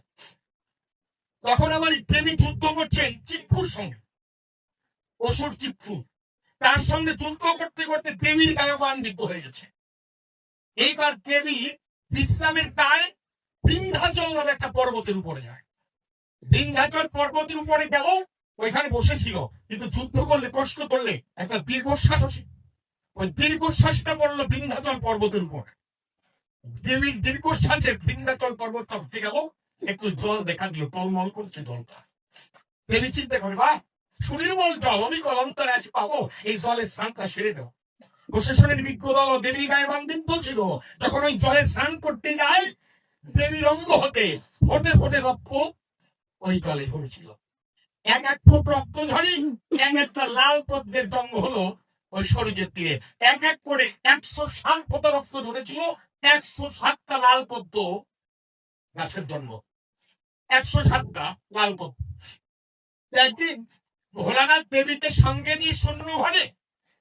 তখন আমার দেবী যুদ্ধ করছে চিক্ষুর সঙ্গে, অসুর চিক্ষু, তার সঙ্গে যুদ্ধ করতে করতে দেবীর গায়ে বান্বিত হয়ে গেছে। এইবার দেবী ইসলামের দায় বিন্ধ্যাচল নামে একটা পর্বতের উপরে যায়, বিন্ধ্যাচল পর্বতের উপরে গেল, ওইখানে বসেছিল, কিন্তু যুদ্ধ করলে কষ্ট করলে একটা দীর্ঘশ্বাস আসে, ওই দীর্ঘশ্বাসটা পড়লো বিন্ধ্যাচল পর্বতের উপর। দেবীর দীর্ঘশ্বাসে বিন্ধ্যাচল পর্বতটা উঠে গেল, একটু জল দেখা দিল, টলমল করছে জলটা। দেবী চিন্তা করে বাহ সুনির্মল জল, আমি কলন্তরে আছি পাবো, এই জলের স্নানটা সেরে দেব। প্রশাসনের বিজ্ঞ দল দেবীর গায়ে বান্ধিত ছিল, যখন ওই জলে স্নান করতে যায় দেবীর অঙ্গ হতে ফোটে ফোটে রক্ত ওই জলে ঝরেছিল। এক এক ফুট রক্ত ঝরে এক একটা লাল পদ্মের জন্ম হলো ওই সরোজের তীরে, এক এক করে 107 ফোঁটা রক্ত ঝরেছিল, 107টা লাল পদ্ম গাছের জন্ম, 107টা লাল পদ্ম। একদিন ভোলানাথ দেবীকে সঙ্গে নিয়ে শূন্য ঘরে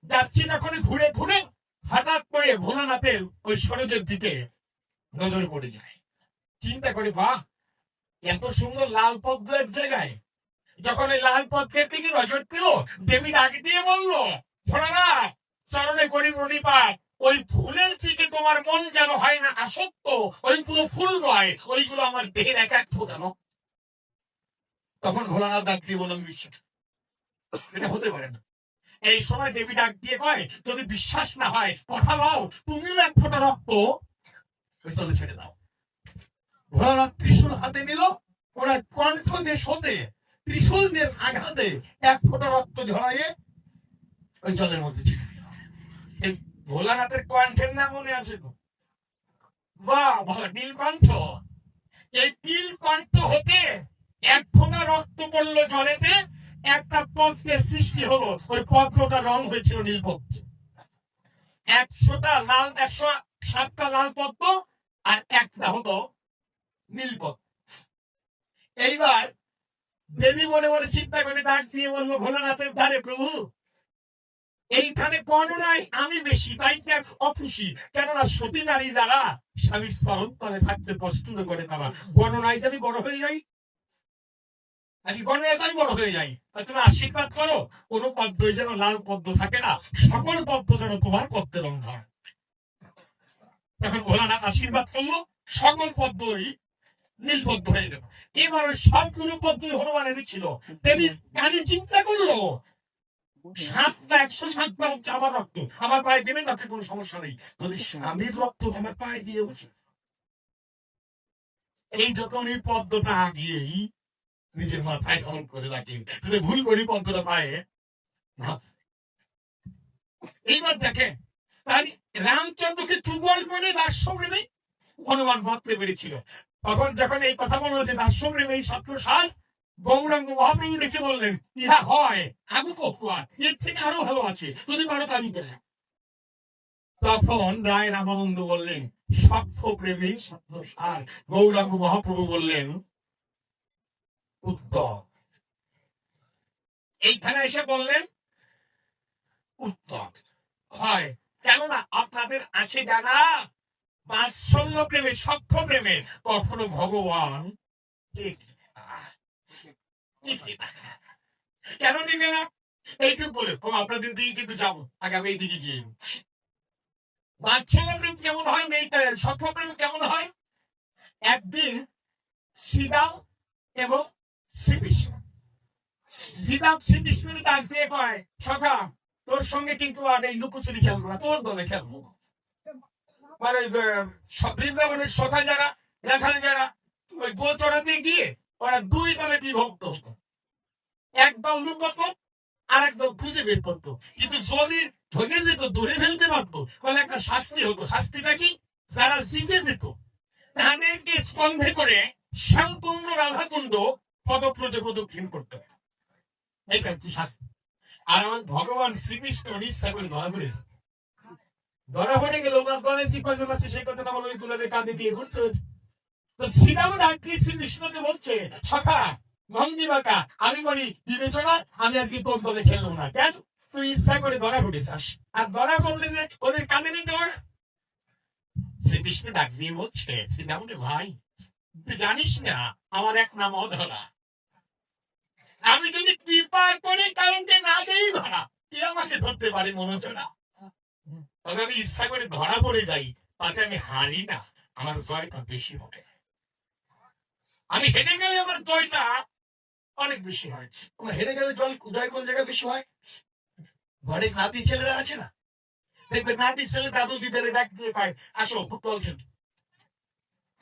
যাচ্ছি, যখন ঘুরে ঘুরে হঠাৎ করে ভোলানাথের ওই সরোজের দিকে নজর পড়ে যায়, চিন্তা করে বাহ এত সুন্দর লাল পদ্ম এক জায়গায়। যখন এই লাল পদ্মের দিকে নজর দিল, দেবী ডাক দিয়ে বলল ভোলানাথ চরণে করি প্রণিপাত, ওই ফুলের দিকে তোমার মন যেন হয় না আসক্ত, ওইগুলো ফুল নয়, ওইগুলো আমার দেহের এক এক ফোঁটা রক্ত। তখন ভোলানাথ ডাক দিয়ে বললাম বিশ্বাস এটা হতে পারে না। এই সময় দেবী ডাক দিয়ে কয় যদি বিশ্বাস না হয় কথা দাও, তুমিও এক ফোঁটা রক্ত ওই জলে ছেড়ে দাও। ভোলানাথ ত্রিশূল হাতে নিল, ওরা কণ্ঠ দেশ হতে ত্রিশূলদের আঘাতে এক ফোঁটা রক্ত ঝরাইয়ে ওই জলের মধ্যে ছেড়ে দিল। এই ভোলানাথের কণ্ঠের নাম মনে আছে তো? বাহ নীলকণ্ঠ। এই নীলকণ্ঠ হতে এক ফোঁটা রক্ত পড়লো জলেতে, একটা পদ্মের সৃষ্টি হলো, ওই পদ্মটা রং হয়েছিল নীলপদ্ম। 107টা লাল পদ্ম আর একটা হতো নীলপদ্ম। এইবার দেবী মনে মনে চিন্তা করে ডাক দিয়ে বললো ভোলানাথের ধারে প্রভু এইখানে গণনায় আমি বেশি, তাই অখুশি, কেননা সতী নারী যারা স্বামীর চরণ তলে থাকতে পছন্দ করে তারা গণনায় আমি বড় হয়ে যাই, আজকে গণেতাই বড় হয়ে যাই, আর তুমি আশীর্বাদ করো কোনো পদ্মই যেন লাল পদ্ম থাকে না, সকল পদ্ম যেন তোমার পদ্মের রং ধরে। তখন ভোলানাথ আশীর্বাদ করলো, সকল পদ্মই নীলপদ্ম হয়ে গেল। এবার ওই সবগুলো পদ্মই হনুমান এনেছিল। দেবী কানে চিন্তা করলো, 107টা হচ্ছে আমার রক্ত, আমার পায়ে দেবে তাতে কোনো সমস্যা নেই, যদি স্বামীর রক্ত আমার পায়ে দিয়ে বসে। এই যখন এই পদ্মটা আগিয়েই নিজের মাথায় ধারণ করে রাখি, যদি ভুল করি পদ্মটা পায়ে না। এইবার দেখে তাই রামচন্দ্রকে চুগল করে দাস্যপ্রেমে হনুমান ভাবতে পেরেছিল। তখন যখন এই কথা বলা হচ্ছে দাস্যপ্রেমে এই সত্যসার, গৌরাঙ্গ মহাপ্রভু দেখে বললেন, ইহা হয় আগু কপুয়া, এর থেকে আরো ভালো আছে, যদি পারো তাই করে। তখন রায় রামানন্দ বললেন, সক্ষ প্রেমী সত্যসার। গৌরাঙ্গ মহাপ্রভু বললেন, উত্তর। এইখানে এসে বললেন উত্তর হয়, কেননা আপনাদের আছে জানা বাৎসল্য প্রেমে, সক্ষ প্রেমে কখনো ভগবান কেন দিবে না? এইটুকু বলে আপনাদের দিকে কিন্তু যাবো, আগে আমি এই দিকে গিয়ে। বাৎসল্য প্রেম কেমন হয়, সক্ষ প্রেম কেমন হয়? একদিন সীতা এবং শ্রীকৃষ্ণ, সীতা শ্রীকৃষ্ণের ডাক দিয়ে কয়, সখা তোর সঙ্গে কিন্তু আর এই লুকোচুরি খেলবো না, তোর দলে খেলবো। মানে বৃন্দাবনের সখা যারা, রাখাল যারা, ওই গো চড়াতে গিয়ে ওরা দুই দলে বিভক্ত হতো, একদল লুকোতো আর একদল খুঁজে বের করতো। কিন্তু যদি ধরে যেত, ধরে ফেলতে পারতো, তাহলে একটা শাস্তি হতো। শাস্তিটা কি? যারা জিতে যেত তাদেরকে স্কন্ধে করে সম্পূর্ণ রাধাকুণ্ড পদব্রজ প্রদক্ষিণ করতে, এইটা হচ্ছে শাস্তি। আর আমার ভগবান শ্রীকৃষ্ণ ইচ্ছা করে ধরা পড়ে গেল, ওনার দলে যে কজন আছে সেই কথাটা বলো, ওই গুলোকে কাঁদে দিয়ে ঘুরতে। তো শ্রীরাম ডাক দিয়ে শ্রীকৃষ্ণকে বলছে, সখা ভঙ্গি বাঁকা, আমি বলি বিবেচনা, আমি আজকে তোর দলে খেলবো না। কেন? তুই ইচ্ছা করে ধরা পড়েছিস, আর ধরা পড়লে যে ওদের কাঁদে নিতে হয়। শ্রীকৃষ্ণ ডাক দিয়ে বলছে, শ্রীরাম রে ভাই, তুই জানিস না আমার এক নাম অধরা, আমি যদি কৃপা করে কারণকে না দেই ধরা, কে আমাকে ধরতে পারে মনোজনা? তবে আমি ইচ্ছা করে ধরা পড়ে যাই, তাতে আমি হারি না, আমার জয়টা বেশি হবে। আমি হেরে গেলে আমার জয়টা অনেক বেশি হয়। হেরে গেলে জয় কোন জায়গায় বেশি হয়? ঘরে নাতি ছেলেরা আছে না, দেখবে নাতি ছেলে দাদু দিদারে ডাক দিয়ে পায়, আসো ফুটবল খেল।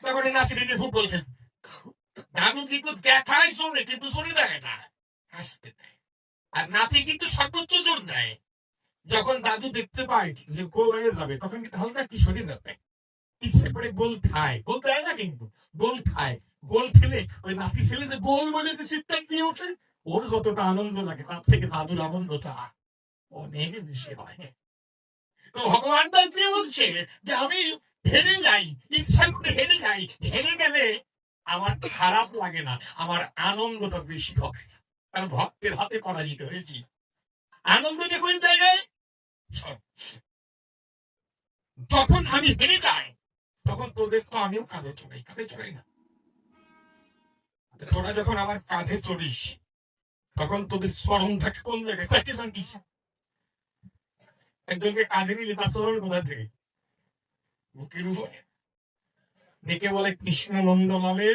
তারপরে নাতি নিয়ে ফুটবল খেল। দাদু কিন্তু দেখায় শোনে, কিন্তু শোনে দেখে না, হাসতে দেয়। আর নাতি কিন্তু সর্বোচ্চ জোর দেয়। যখন দাদু দেখতে পায় যে গোল হয়ে যাবে, তখন কিন্তু হালকা একটু শরীর দেয়, ইচ্ছে করে গোল খায়। গোল দেয় না, কিন্তু গোল খায়। গোল খেলে ওই নাতি ছেলে যে গোল বলে যে সিটটা দিয়ে ওঠে, ওর যতটা আনন্দ লাগে তার থেকে দাদুর আনন্দটা অনেক বেশি হয়। তো ভগবানটা দিয়ে বলছে যে আমি হেরে যাই, ইচ্ছা করে হেরে যাই, হেরে গেলে আমার খারাপ লাগে না, আমার আনন্দটা বেশি হবে, কারণ ভক্তের হাতে পরাজিত হয়েছি। আনন্দটা কোন জায়গায়? যখন আমি হেরে যাই, তখন তোদের তো আমিও কাঁধে চড়াই না। তোরা যখন আমার কাঁধে চড়িস, তখন তোদের স্মরণ থাকে কোন জায়গায়? তাকে জানিস, একজনকে কাঁধে নিলে তার স্মরণ কোথা থেকে? বুকের উপরে। ডেকে বলে, কৃষ্ণ নন্দলালে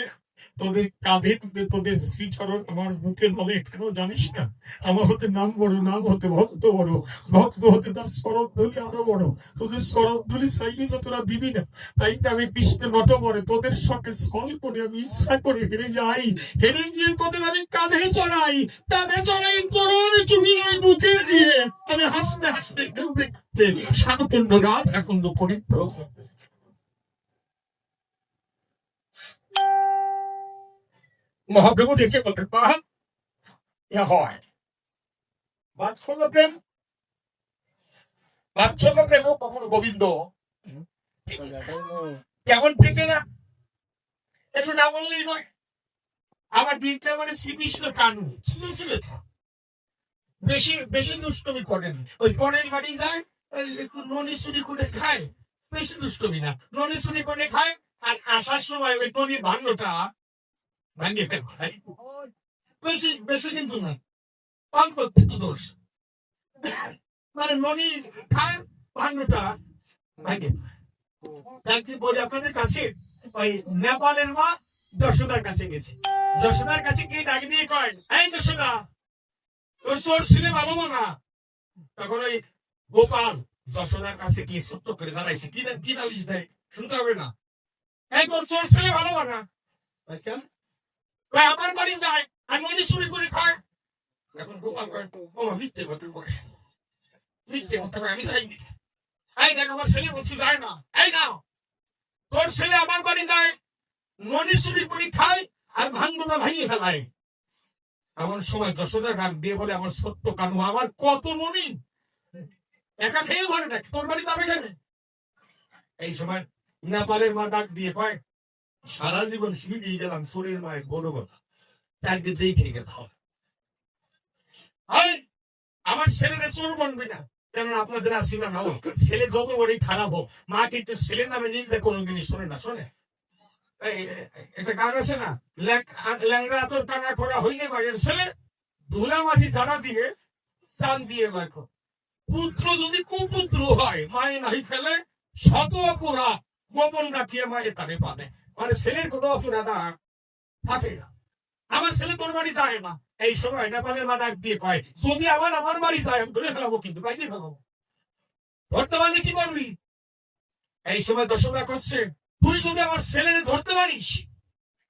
তোদের কাঁধে তুলে তোদের শ্রীচরণ আমার বুকে ধরে, কেন জানিস না? আমার হতে নাম বড়, নাম হতে ভক্ত বড়, ভক্ত হতে তার শরৎধলি আরো বড়। তোদের শরৎধলি চাইলে তো তোরা দিবি না, তাই তো আমি কৃষ্ণ নট বড়ে তোদের সঙ্গে স্কল করে আমি ইচ্ছা করে হেরে যাই। হেরে গিয়ে তোদের আমি কাঁধে চড়াই, চরণ চুমি আমি বুকে দিয়ে আমি হাসতে হাসতে কেউ দেখতে শান্তন্য রাত এখন করে মহাপ্রভু দেখে বলতেন, হয় বাৎসল্য প্রেম। বাৎসল্য প্রেমও কখনো গোবিন্দ কেমন থেকে না, একটু না বললেই নয়। আমার বৃন্দাবনে শ্রীকৃষ্ণ কানু ছিল, বেশি বেশি দুষ্টমি করেন। ওই পরের বাড়ি যায়, একটু ননি চুরি করে খায়, বেশি দুষ্টমি না, ননি চুরি করে খায়। আর আসার সময় ওই ননির ভাণ্ডটা ভাঙিয়ে ফেলে। বেশি বেশি কিন্তু না, অল্প একটু দোষ। মানে মনি খায় ভাঙটা ভাঙে। তাই কি বলি আপনাদের কাছে, ওই নেপালের মা যশোদার কাছে গেছে। যশোদার কাছে গিয়ে ডাক দিয়ে কয়, এই যশোদা, তোর চোর ছেলে ভালো না। তখন ওই গোপাল যশোদার কাছে গিয়ে ছোট্ট করে দাঁড়াইছে, কি নালিশ দেয় শুনতে হবে না। এই তোর চোর ছেলে ভালো না কেন? আমার বাড়ি যায় আমি মনি চুরি করে খায়। এখন গোপাল কয়, ও মিথ্যে কথা বলে, মিথ্যে কথা কয়, আমি যাইনি। এই দেখ আমার ছেলে বলছি যায় না। এই না, তোর ছেলে আমার বাড়ি যায়, মনি চুরি করে খায় আর ভাঙ্গুলা ভাঙিয়ে ফেলায়। এমন সময় যশোদা ডাক দিয়ে বলে, আমার ছোট্ট কানু, আমার কত মনি একা খেয়ে ঘরে না, তোর বাড়ি যাবে কেন? এই সময় নেপালের মা ডাক দিয়ে কয়, সারা জীবন শিখিয়ে গেলাম শরীর মায়ের বড় কথা, আজকে দেখে গেল আমার ছেলেরা চোর বনবে না। কেন আপনাদের আসিল না, ছেলে যত বড়ই খারাপ হোক, মা কিন্তু ছেলের নামে নিজে কোনো জিনিস শোনে না। শোনে একটা গান আছে না, ল্যাংরা তোর টানা করা হইলে বাড়ির ছেলে ধুলা মাটি ঝাড়া দিয়ে টান দিয়ে রাখো। পুত্র যদি কুপুত্র হয়, মায়ে নাই ফেলে শত অপরাধ গোপন রাখিয়ে মায়ে তারে পাবে। মানে ছেলের কোনো অপরাধ থাকে না। আমার ছেলে তোর বাড়ি যায় না। এই সময় নেপালের মা ডাক দিয়ে কয়, যদি আমার বাড়ি যায় আমি ধরে ফেলাবো, কিন্তু বাইরে ফেলাবো। ধরতে পারলে কি করবি? এই সময় দর্শকরা করছে, তুই যদি আমার ছেলে ধরতে পারিস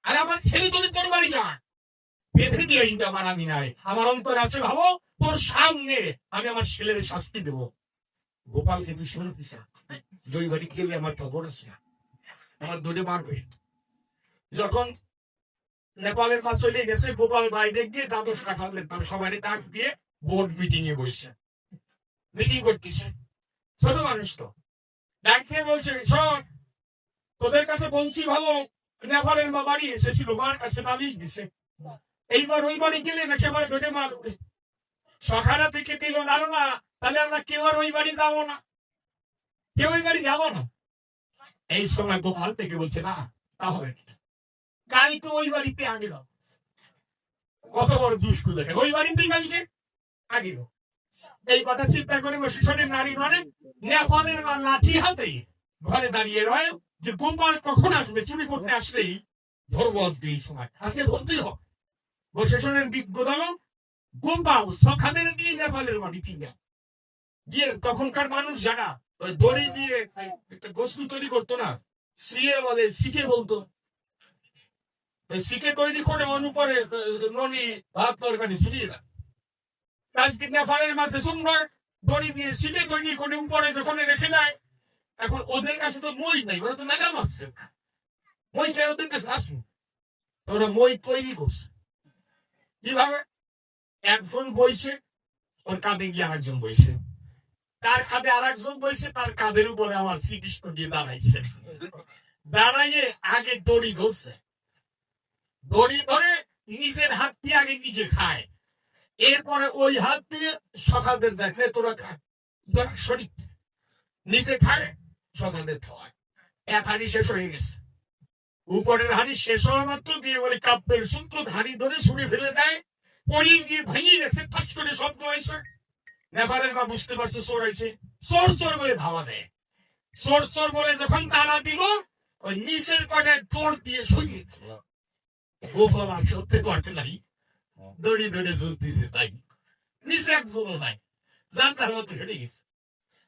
আর আমার ছেলে যদি তোর বাড়ি যায়, বেঁধে দিয়ে আমার আমি নাই, আমার অন্তর আছে ভাবো, তোর সামনে আমি আমার ছেলের শাস্তি দেব। গোপাল কিন্তু শুনে দিছে, জয় বাড়ি খেলে আমার খবর আছে, আমার দৌড়ে মারবে। যখন নেপালের মা চলে গেছে, গোপাল বাইরে গিয়ে দ্বাদশ রাখালেন, সবাই ডাক দিয়ে বোর্ড মিটিং এ বসে মিটিং করতেছে। ছোট মানুষ তো ডাক দিয়ে বলছে, শোন, তোদের কাছে বলছি ভালো, নেপালের মা বাড়ি এসেছিল, মার কাছে নালিশ দিছে, এইবার ওই বাড়ি গেলে নাকি আমার ধরে মারবে। সখারা থেকে দিল জানো না, তাহলে আমরা কেউ আর ওই বাড়ি যাবো না, কেউ ওই বাড়ি যাবো না। এই সময় গোপাল থেকে বলছে, না তাহলে গাড়িটা ওই বাড়িতে আগে দাও। কত বড় দুষ্কু দেখে, ওই বাড়িতেই গাড়িকে আগে দাও। এই কথা চিন্তা করে বসে শোনে নারী মানে নেপালের মা লাঠি হাতে ঘরে দাঁড়িয়ে রয়, যে গোপাল কখন আসবে, চুরি করতে আসলেই ধরবো আজকে, এই সময় আজকে ধরতেই হবে। বসে শোনেন বিজ্ঞ দল গোপাল সখাদের নিয়ে নেপালের বাড়িতে গিয়ে, তখনকার মানুষ যারা ওই দড়ি দিয়ে একটা বস্তু তৈরি করতো না, সিয়ে বলে, শিখে বলতো, শিখে তৈরি করে অনুপরে ননি ভাত তরকারি ঝুলিয়ে দেয়। আজকে নেপালের মাঝে সুন্দর দড়ি দিয়ে শিখে তৈরি করে উপরে যখন রেখে দেয়। এখন ওদের কাছে তো মই নাই, ওরা তো নাগাল আসছে, মই কে ওদের কাছে আসে, ওরা মই তৈরি করছে কিভাবে? একজন বইছে, ওর কাঁধে গিয়ে আরেকজন বইছে, তার কাঁধে আর একজন বইছে, তার কাঁধের উপরে আমার শ্রীকৃষ্ণ গিয়ে দাঁড়াইছে। দাঁড়াইয়ে আগে দড়ি ধরছে, দড়ি ধরে নিজের হাত দিয়ে আগে নিজে খায়, এরপরে ওই হাত দিয়ে সকালদের দেখে তোরা খায়, শরীর নিজে খায়, সকালদের খাওয়ায়। এক হাড়ি শেষ হয়ে গেছে, উপরের হাড়ি শেষ হওয়া মাত্র দিয়ে বলে কাব্যের সূত্র ধাড়ি ধরে ছুঁড়ে ফেলে দেয়, পরি গিয়ে ভেঙে গেছে, পাশ করে শব্দ হয়েছে। নেপালের মা বুঝতে পারছে চোর হয়েছে, চোর চোর বলে ধাওয়া দেয়। চোর চোর বলে যখন তারা দিল, ওই নিচের কটে দৌড় দিয়ে সরিয়ে দিল। গোপাল আর সত্যি করতে নাই, দড়ি ধরে ঝুলতেছে, তাই নিচে একজনও নাই, জানতার মতো হেরে গেছে।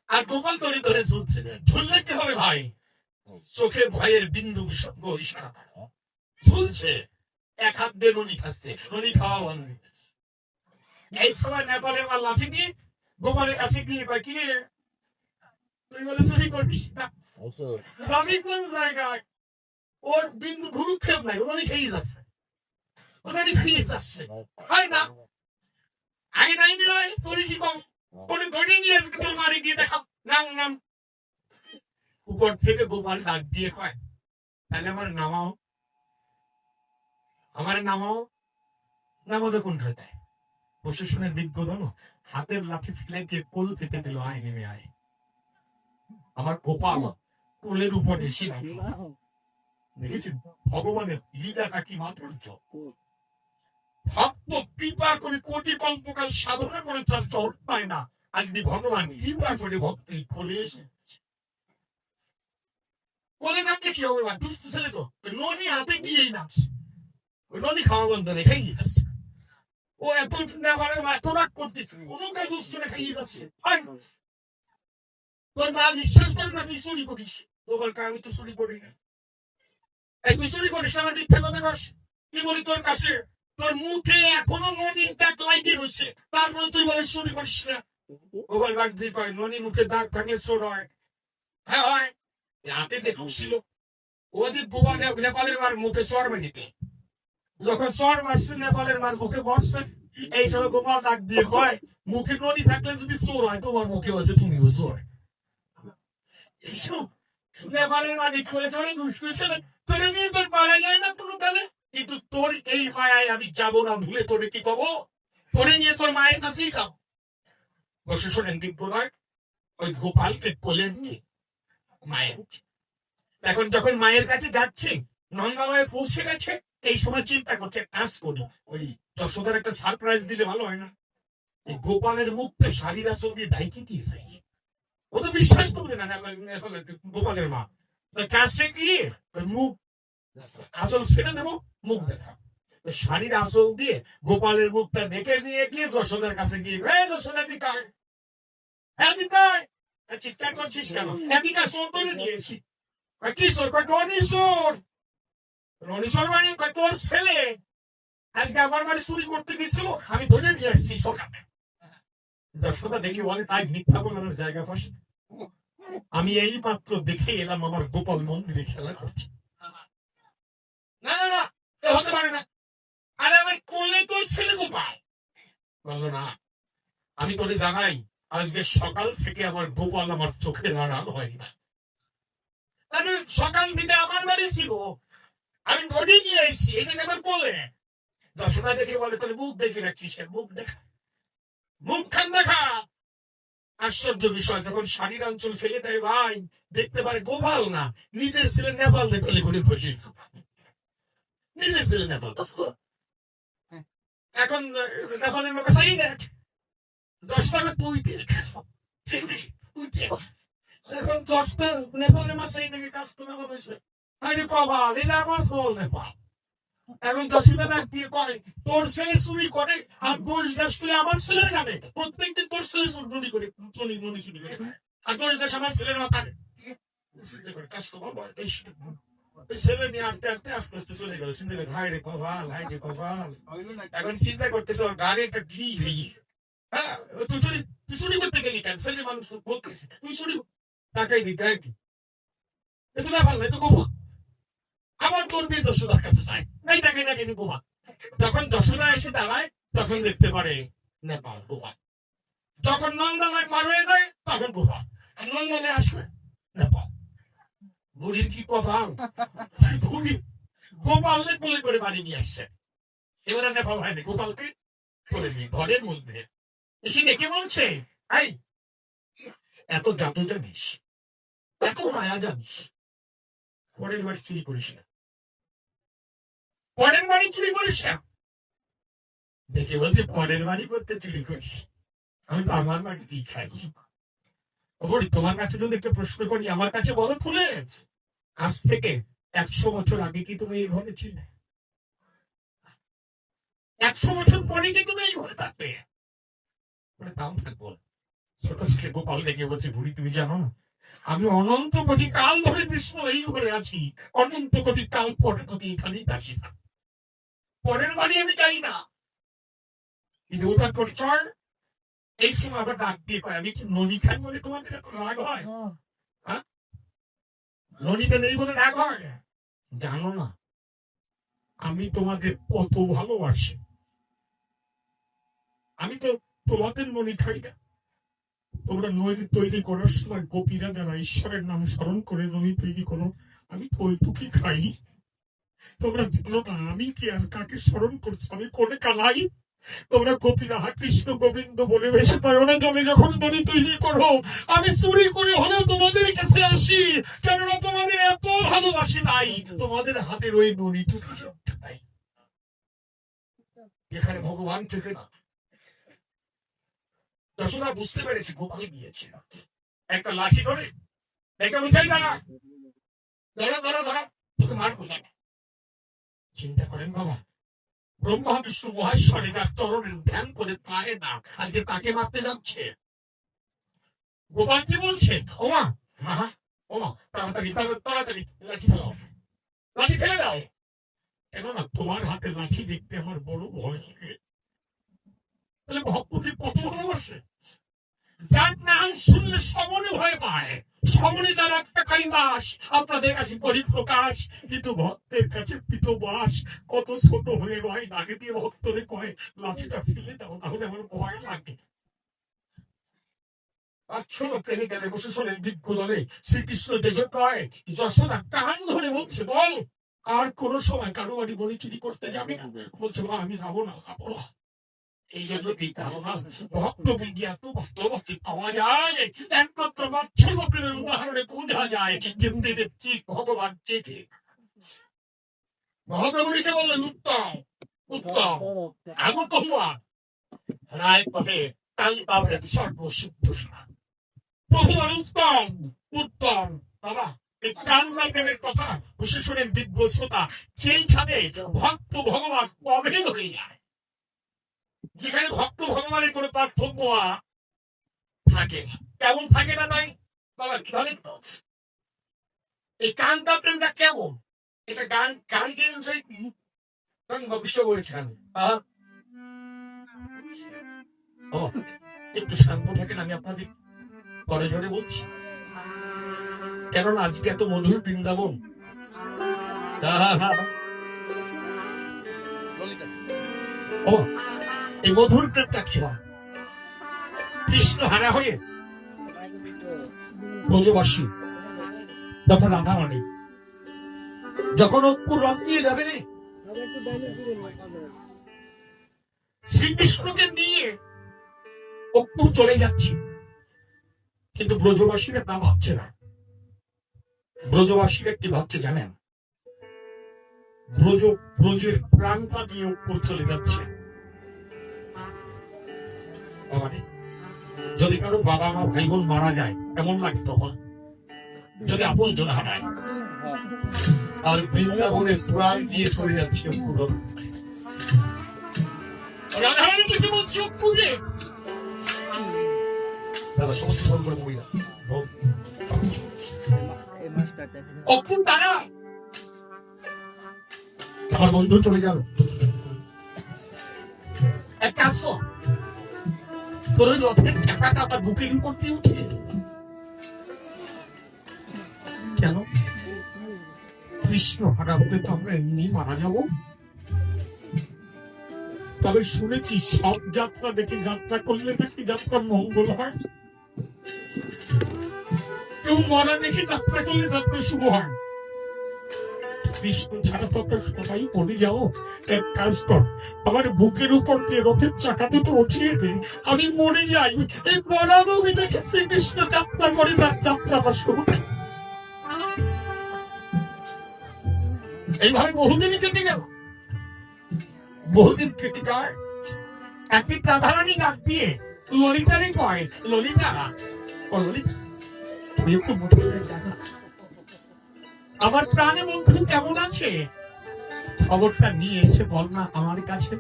আর গোপাল দড়ি ধরে ঝুলছে, ঝুললে কি হবে ভাই? চোখে ভয়ের বিন্দু বিসর্গ ইশারা ঝুলছে, এক হাত দিয়ে ননি খাচ্ছে, ননি খাওয়া বন্ধ। এই সময় নেপালের মা লাঠি নিয়ে গোপালের কাছে গিয়ে কয়, কি রে তুই বলে চুরি করবিস না, আমি কোন জায়গায়? ওর বিন্দু ভুরুক্ষেপ নাই, ওনারই খেয়ে যাচ্ছে, ওনারই খেয়ে যাচ্ছে, হয় না? আগে নাই নয়, তোর কি কম তোরে ধরে নিয়ে আজকে তোর মারি গিয়ে দেখাও, নাম নাম। উপর থেকে গোপাল ডাক দিয়ে কয়, তাহলে আমার নামাও, আমার নামাও। নামাবে কোনটা দেয়? প্রশাসনের বিজ্ঞ ধন হাতের লাঠি ফেলে দিয়ে কোল পেতে দিল, আয় নেমে আয়। আমার গোপাল কোলের উপর এসে দেখেছেন ভগবানের লীলাটা কি মাধুর্য। ভক্ত কৃপা করে কোটি কল্পকাল সাধনা করে তার চর পায় না, আজকে ভগবান কৃপা করে ভক্তি কোলে এসেছে। কোলে নামলে কি হবে? দুস্থ ছেলে তো ননি হাতে গিয়েই নামছে, ওই ননি খাওয়া বন্ধ নেই, খাইয়ে যাচ্ছে। ও এত নেভারের মা এত রাগ করতেছে, কোনো কাজ হচ্ছে না, খাইয়ে যাচ্ছে। তোর মা বিশ্বাস করে না তুই চুরি করিস, তো বল আমি তো চুরি করি না। এই তুই চুরি করিস না, আমার মিথ্যা কথা কস। কি বলি তোর কাছে, তোর মুখে এখনো ননির দাগ লাগিয়ে রয়েছে, তারপরে তুই বলে চুরি করিস না। ও বল রাগ দিয়ে কয় ননি মুখে দাগ থাকলে চোর হয়? হ্যাঁ হয়। হাতে যে ঢুকছিল ওদিক গোয়া নেপালের মার মুখে চর মেনিতে, যখন চর মারছে নেপালের মার মুখে বসছে, এই সময় গোপাল দাগ দিয়ে কয় মুখে ননি থাকলে যদি চোর হয় তোমার মুখে বলছে তুমিও চোর। এইসব নেপালের মাটি করেছে অনেক মুশকিল ছিল, তোরে নিয়ে তোর পারা যায় না কোনো কালে। কিন্তু তোর এই মায়ায় আমি যাবো না, ভুলে তোরে কি কব, তোরে নিয়ে তোর মায়ের কাছেই খাবো। বসে শোনেন দিব্যরায় ওই গোপালকে কোলে নিয়ে মায়ের, এখন যখন মায়ের কাছে যাচ্ছে নন্দালয়ে পৌঁছে গেছে, এই সময় চিন্তা করছে কাজ করি ওই যশোদার একটা সারপ্রাইজ দিলে ভালো হয় না। এই গোপালের মুখটা শাড়ির আসল দিয়ে ঢাইকে দিয়ে যায়, ও তো বিশ্বাস করবে না গোপালের মা। কাছে গিয়ে মুখ আসল ছেড়ে দেবো, মুখ দেখা শাড়ির আসল দিয়ে গোপালের মুখটা ঢেকে নিয়ে গিয়ে যশোদার কাছে গিয়ে যশোদা দিকায়, হ্যাঁ দিকায় চিৎকার করছিস কেন? এদিকা চোর ধরে নিয়েছি। কি চোর? রনিশোর। রনিশোর মানে তোর ছেলে আজকে আমার বাড়ি চুরি করতে গেছিল, আমি ধরে নিয়ে আসছি সকালে। যশোদা দেখি বলে তাই মিথ্যা বলার জায়গা ফাঁসে, আমি এই মাত্র দেখে এলাম আমার গোপাল মন্দিরে খেলা করছে। না না না, হতে পারে না, আরে আমার কোলে তোর ছেলে গোপাল। বললো না, আমি তোরে জানাই আজকে সকাল থেকে আমার গোপাল আমার চোখে আড়াল হয় না। সকাল থেকে আমার বাড়ি ছিল, আমি নদী নিয়ে এসেছি, এটা আমার কোলে। যশোদা দেখে বলে তোর মুখ দেখে রাখছিস, মুখ দেখা, মুখ খান দেখা। আশ্চর্য বিষয়, যখন শাড়ির অঞ্চল ফেলে দেয় ভাই দেখতে পারে গোপাল না, নিজের ছেলে নেপাল দেখলে ঘুরে বসেছে, নিজের ছেলে নেপাল। এখন নেপালের লোক সেই দেখ 10 টাকা তুই দেখ, এখন 10টা নেপালের মা সেই দেখে কাজ তো নেপাল হয়েছে, আরে কবাল এই আমার সোল নেপাল। এখন যশোদা ডাক দিয়ে করে তোর ছেলে চুরি করে আর দোষ দেশ তুলে আমার ছেলের গানে, প্রত্যেকদিন তোর ছেলে চুরি করে, চুরি করে, আর দোষ দেশ আমার ছেলের মাথায় কাজ তো বাবা। ছেলে নিয়ে আটতে আটতে আস্তে আস্তে চলে গেল, চিন্তা করে হাই রে কপাল, হাই রে কপাল। এখন চিন্তা করতেছে ওর গাড়ি একটা ঘি ঘি, হ্যাঁ তুই চুরি করতে গেলি কেন? ছেলে মানুষ বলতেছে তুই চুরি টাকাই দিতে আর কি, এতো না ভালো এতো গোপা। আবার তোর দিয়ে যশোদার কাছে যায়, এই দেখে না কিছু গোপা। যখন যশোদা এসে দাঁড়ায় তখন দেখতে পারে নেপাল গোপাল। যখন নন্দালয় পার হয়ে যায় তখন গোপাল, আর নন্দালয় আসলে নেপাল। বুড়ির কি কপাল, বুড়ি গোপালকে কোলে করে বাড়ি নিয়ে আসছে। এবারে নেপাল হয়নি, গোপালকে কোলে নিয়ে ঘরের মধ্যে এসে দেখে বলছে এই এত জাত জানিস, এত মায়া জানিস, পরের বাড়ি চুরি করিস না, পরের বাড়ি চুরি করিস না। দেখে বলছে পরের বাড়ি করতে চুরি করিস, আমি তো আমার বাড়িতেই খাই। বলি তোমার কাছে যদি একটা প্রশ্ন করি, আমার কাছে বলো খুলে, আজ থেকে 100 বছর আগে কি তুমি এই ঘরে ছিলে? 100 বছর পরে কি তুমি এই ঘরে থাকবে? তাও থাকবো। ছোট ছেলে গোপাল দেখে বলছে বুড়ি তুমি জানো না আমি অনন্ত কোটি কাল ধরে বিষ্ণু এই ঘরে আছি, অনন্ত কোটি কাল পরে কোটি এখানেই থাকি, পরের বাড়ি আমি যাই না। কিন্তু ওটার পরিচয় এই সময় আবার ডাক দিয়ে কয় আমি কি ননি খাই বলে তোমাদের এত রাগ হয়? হ্যাঁ, ননিটা নেই বলে রাগ হয়? জানো না আমি তোমাদের কত ভালোবাসি, আমি তো তোমাদের ননি খাই না। তোমরা নদী তৈরি করার সময় গোপীরা যারা ঈশ্বরের নাম স্মরণ করে নদী তৈরি করো, আমি তো ওইটুকুই খাই। তোমরা জানো না আমি কি আর কাকে স্মরণ করছো, আমি কোনে কালাই। তোমরা গোপীরা কৃষ্ণ গোবিন্দ বলে বেশি পারো না, তুমি যখন নদী তৈরি করো আমি চুরি করে হলেও তোমাদের কাছে আসি, কেননা তোমাদের এত ভালোবাসি নাই, তোমাদের হাতের ওই নদীটুকু খাই। যেখানে ভগবান থেকে না। যশোদা বুঝতে পেরেছে গোপাল গিয়েছে, একটা লাঠি ধরে একে উঠাই দাঁড়া, ধরা ধরা ধরা, তোকে মারবো না। চিন্তা করেন বাবা, ব্রহ্মা বিষ্ণু মহেশ্বরে যার চরণের ধ্যান করে পারে না, আজকে তাকে মারতে যাচ্ছে। গোপাল কি বলছে, ওমা মা, ওমা তাড়াতাড়ি তাড়াতাড়ি লাঠি ফেলাও, লাঠি ফেলে দাও, কেননা তোমার হাতে লাঠি দেখতে আমার বড় ভয় লাগে। তাহলে ভক্তকে কত ভালোবাসে, যার নাম শুনলে সমনে ভয় পায়, সমনে যার একটা কালিদাস, আপনাদের কাছে পরিপ্রকাশ, কিন্তু ভক্তের কাছে পিতবাস। কত ছোট হয়ে রয়, নাগে দিয়ে ভক্তরে কয় লাঠিটা ফেলে দাও, না হলে আমার ভয় লাগে। আচ্ছন্ন প্রেমিকারে বসে শোনেন বিজ্ঞ দলে শ্রীকৃষ্ণ যেজন কয়, যশোদা কান ধরে বলছে, বল আর কোন সময় কারো বাড়ি বলি চুরি করতে যাবে না? বলছে মা আমি যাবো না, যাবো না। এই জন্য কি ধারণা, ভক্ত বিজ্ঞাত ভক্ত ভক্তি পাওয়া যায় একমাত্র বাচ্চল প্রেমের উদাহরণে বোঝা যায় যে মৃদের ঠিক ভগবান চেয়েছে। মহাপ্রভুকে বললেন উত্তম উত্তম আগত হওয়া রায় পথে কাল পাবে সর্বসিদ্ধ। প্রভু উত্তম উত্তম। বাবা এই কান্না প্রেমের কথা বসে শোনেন বিজ্ঞ শ্রোতা, যেইখানে ভক্ত ভগবান অভেদ হয়ে যায়, যেখানে ভক্ত ভগবানের কোন পার্থক্য থাকে না, কেমন থাকে না নাই বাবা কি বলেন তো? এই কান্তা প্রেমটা কেমন, এটা গান গান গিয়েছে বিষয় করেছেন। একটু শান্ত থাকেন, আমি আপনাদের পরে ধরে বলছি, কেননা আজকে এত মধুর বৃন্দাবন। ও এই মধুর প্রেমটা খেলা কৃষ্ণ হারা হয়ে ব্রজবাসী তথা রাধা রানী যখন অঙ্কুর রং দিয়ে যাবে রে, শ্রীকৃষ্ণকে নিয়ে অঙ্কুর চলে যাচ্ছে, কিন্তু ব্রজবাসীরা তা ভাবছে না। ব্রজবাসীরা কি ভাবছে জানেন? ব্রজের প্রাণটা দিয়ে অঙ্কুর চলে যাচ্ছে। যদি কারো বাবা মা ভাই বোন মারা যায় কেমন লাগে তখন, যদি আপন জন হারায়, আর বৃন্দাবনের প্রাণ দিয়ে চলে যাচ্ছে অঙ্কুর। রাধারানী কিছু বলছি অঙ্কুরে, দাদা সমস্ত ফোন করে মহিলা অঙ্কুর তারা আমার বন্ধু চলে যাবে, এক কাজ কর, তোর ওই রথের চাকাটা আমার বুকের উপর দিয়ে উঠিয়ে দে। কেন? কৃষ্ণ হারা হলে তো আমরা এমনি মারা যাব। তবে শুনেছি সব যাত্রা দেখে যাত্রা করলে নাকি যাত্রার মঙ্গল হয়, কেউ মরা দেখে যাত্রা করলে যাত্রা শুভ হয়। কৃষ্ণ ছাড়া তো সবাই পড়ে যাও, এক কাজ কর, আমার বুকের উপর দিয়ে রথের চাকা দুটো উঠিয়ে দে, আমি মরে যাই, এই মরা মুভি দেখে শ্রীকৃষ্ণ যাত্রা করে, তার যাত্রা আমার শুরু। এইভাবে বহুদিন কেটে গেল, বহুদিন কেটে যায়। একদিন রাধারানী ডাক দিয়ে ললিতারে কয়, ললিতা ও ললিতা তুমি একটু মুঠে জানা আমার প্রাণে বন্ধু কেমন আছে, খবরটা নিয়ে এসে বল না আমার কাছে,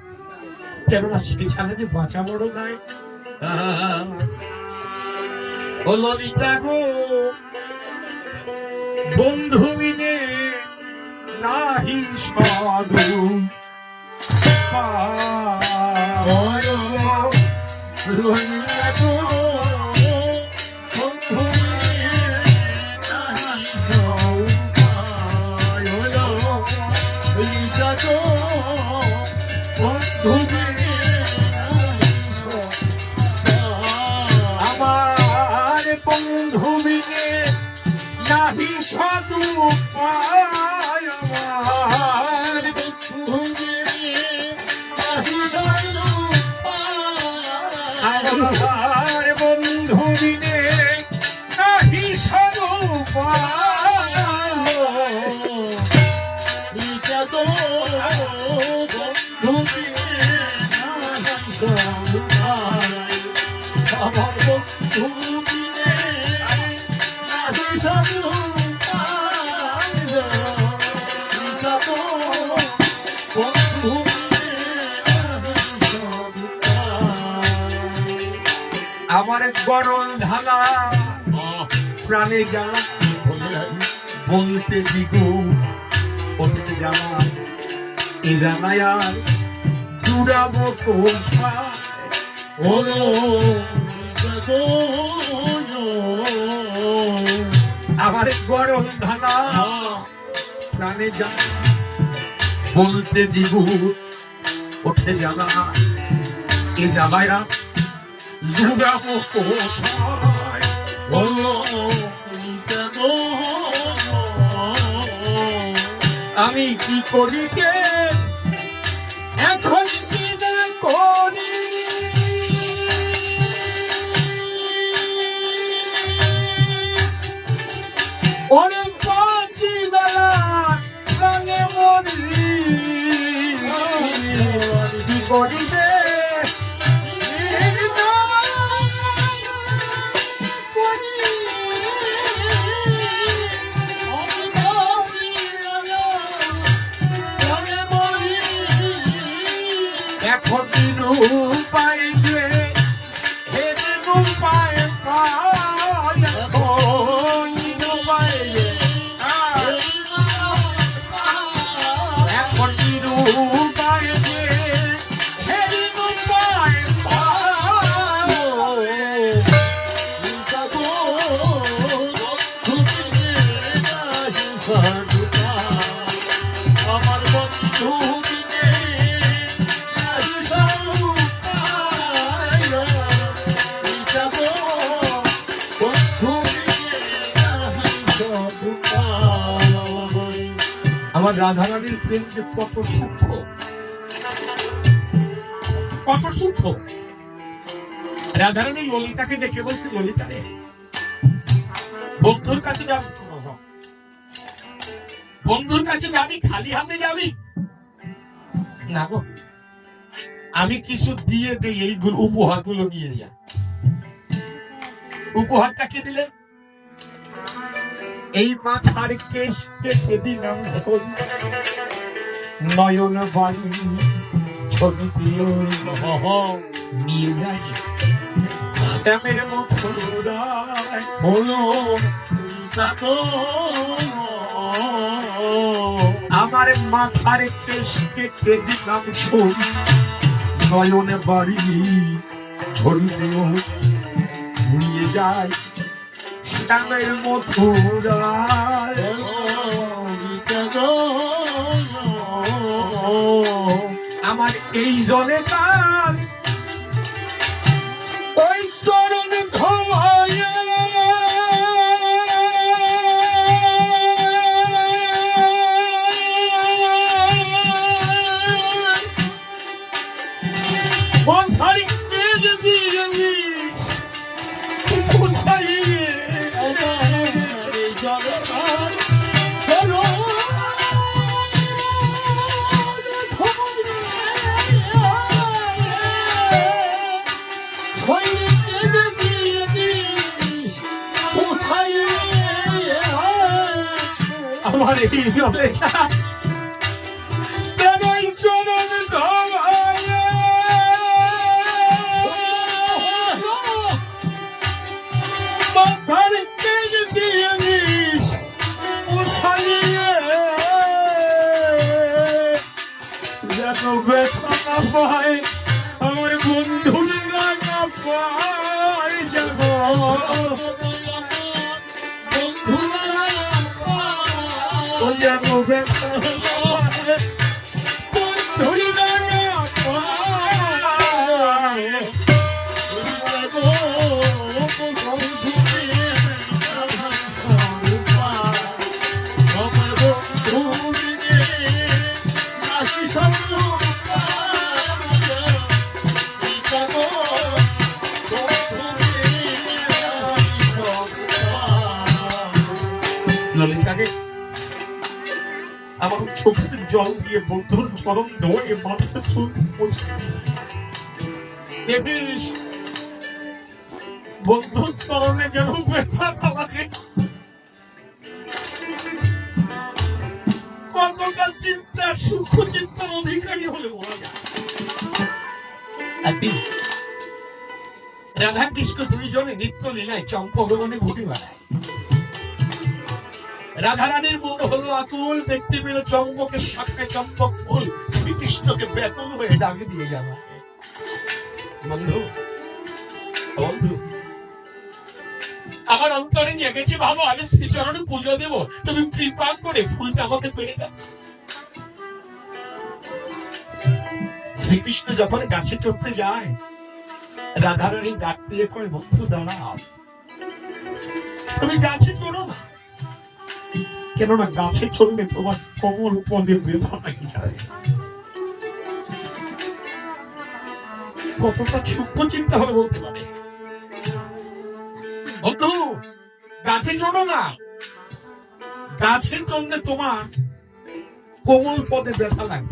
কেননা সে ছাড়া যে বাঁচা বড় নাই। ও ললিতা গো বন্ধু বিনে নাহি সাধু ললিতা গো বন্ধু আমার বন্ধু বিনে নাহি সাধু পায়, আমার বন্ধু বিনে নাহি সাধু পায়, আমার বন্ধু বিনে নাহি সাধু পায়, বন্ধু বিনে আমার গরল ঢালা প্রাণে জ্বালা বলতে দিগু করতে জ্বালা এ জ্বালায় আর জুড়াবো কোথায় আমার গরল ঢালা প্রাণে জ্বালা বলতে দিগু করতে জ্বালা এ জ্বালায় আর জুড়াবো কোথায় আমি কি করি কে এখন কি না করি অনেক পাঁচি বেলা প্রাণে মরি কি করি কে এখন উপায় যে হেদিন উপায় পায় এখন উপায় যে হেদিন উপায় আমার বন্ধু আমার রাধারানীর প্রেম যে কত সূক্ষ্ম কত সূক্ষ্ম রাধারানী ললিতাকে দেখে বলছে ললিতা রে বন্ধুর কাছে যাবি বন্ধুর কাছে যাবি খালি হাতে যাবি না গো আমি কিছু দিয়ে দেই এইগুলো উপহার গুলো নিয়ে যা উপহারটা কে দিলে এই মাথার কেশ কেটে দিলাম নয়ন বাড়ি ছবি দিয়ে নিয়ে যাই শ্যামের মতো হলো আমার মাথার কেশ কেটে দিলাম নয়ন বাড়ি ছবি দিয়ে নিয়ে যাই শ্যামের মথুরায় আমার এই জলে কাল ওই চরণ ধোয় বন্ধারি আমার এই জলে চরণ ধোয় বন্ধারি ব্যথা পায় আমার বন্ধুর রাগা পায় যাব ব্যথা বন্ধুর রাগা পায় ললিতাকে আমার চোখের জল দিয়ে বন্ধুর চরণ ধোয়ে মাথাতে দেখিস বন্ধুর চরণে যেন ব্যথা লাগে কতটা চিন্তা সুখ চিন্তার অধিকারী হলে বলা যায় রাধা কৃষ্ণ দুইজনে নিত্য লীলায় চম্পকবনে ঘুরে বেড়ায়। রাধারানীর মন হলো আকুল, দেখতে পেল চম্পকের সাথে চম্পক ফুল শ্রীকৃষ্ণকে ব্যাকুল হয়ে ডাকে দিয়ে যাওয়া। বন্ধু বন্ধু, আমার অন্তরে জেগেছে, ভাবো আমি শ্রীচরণে পুজো দেবো, তুমি কৃপা করে ফুলটা আমাকে পেরে দাও। শ্রীকৃষ্ণ যখন গাছে চড়তে যায়, রাধারানী ডাক দিয়ে কয়, বন্ধু দাঁড়াও, তুমি গাছে চড়ো না, কেননা গাছে চড়লে তোমার কোমল পদের বেদনা যায়। কতটা সূক্ষ্ম চিন্তা হবে বলতে পারে। বন্ধু গাছে চড়ো না, গাছে চড়লে তোমার কোমল পদে ব্যথা লাগবে।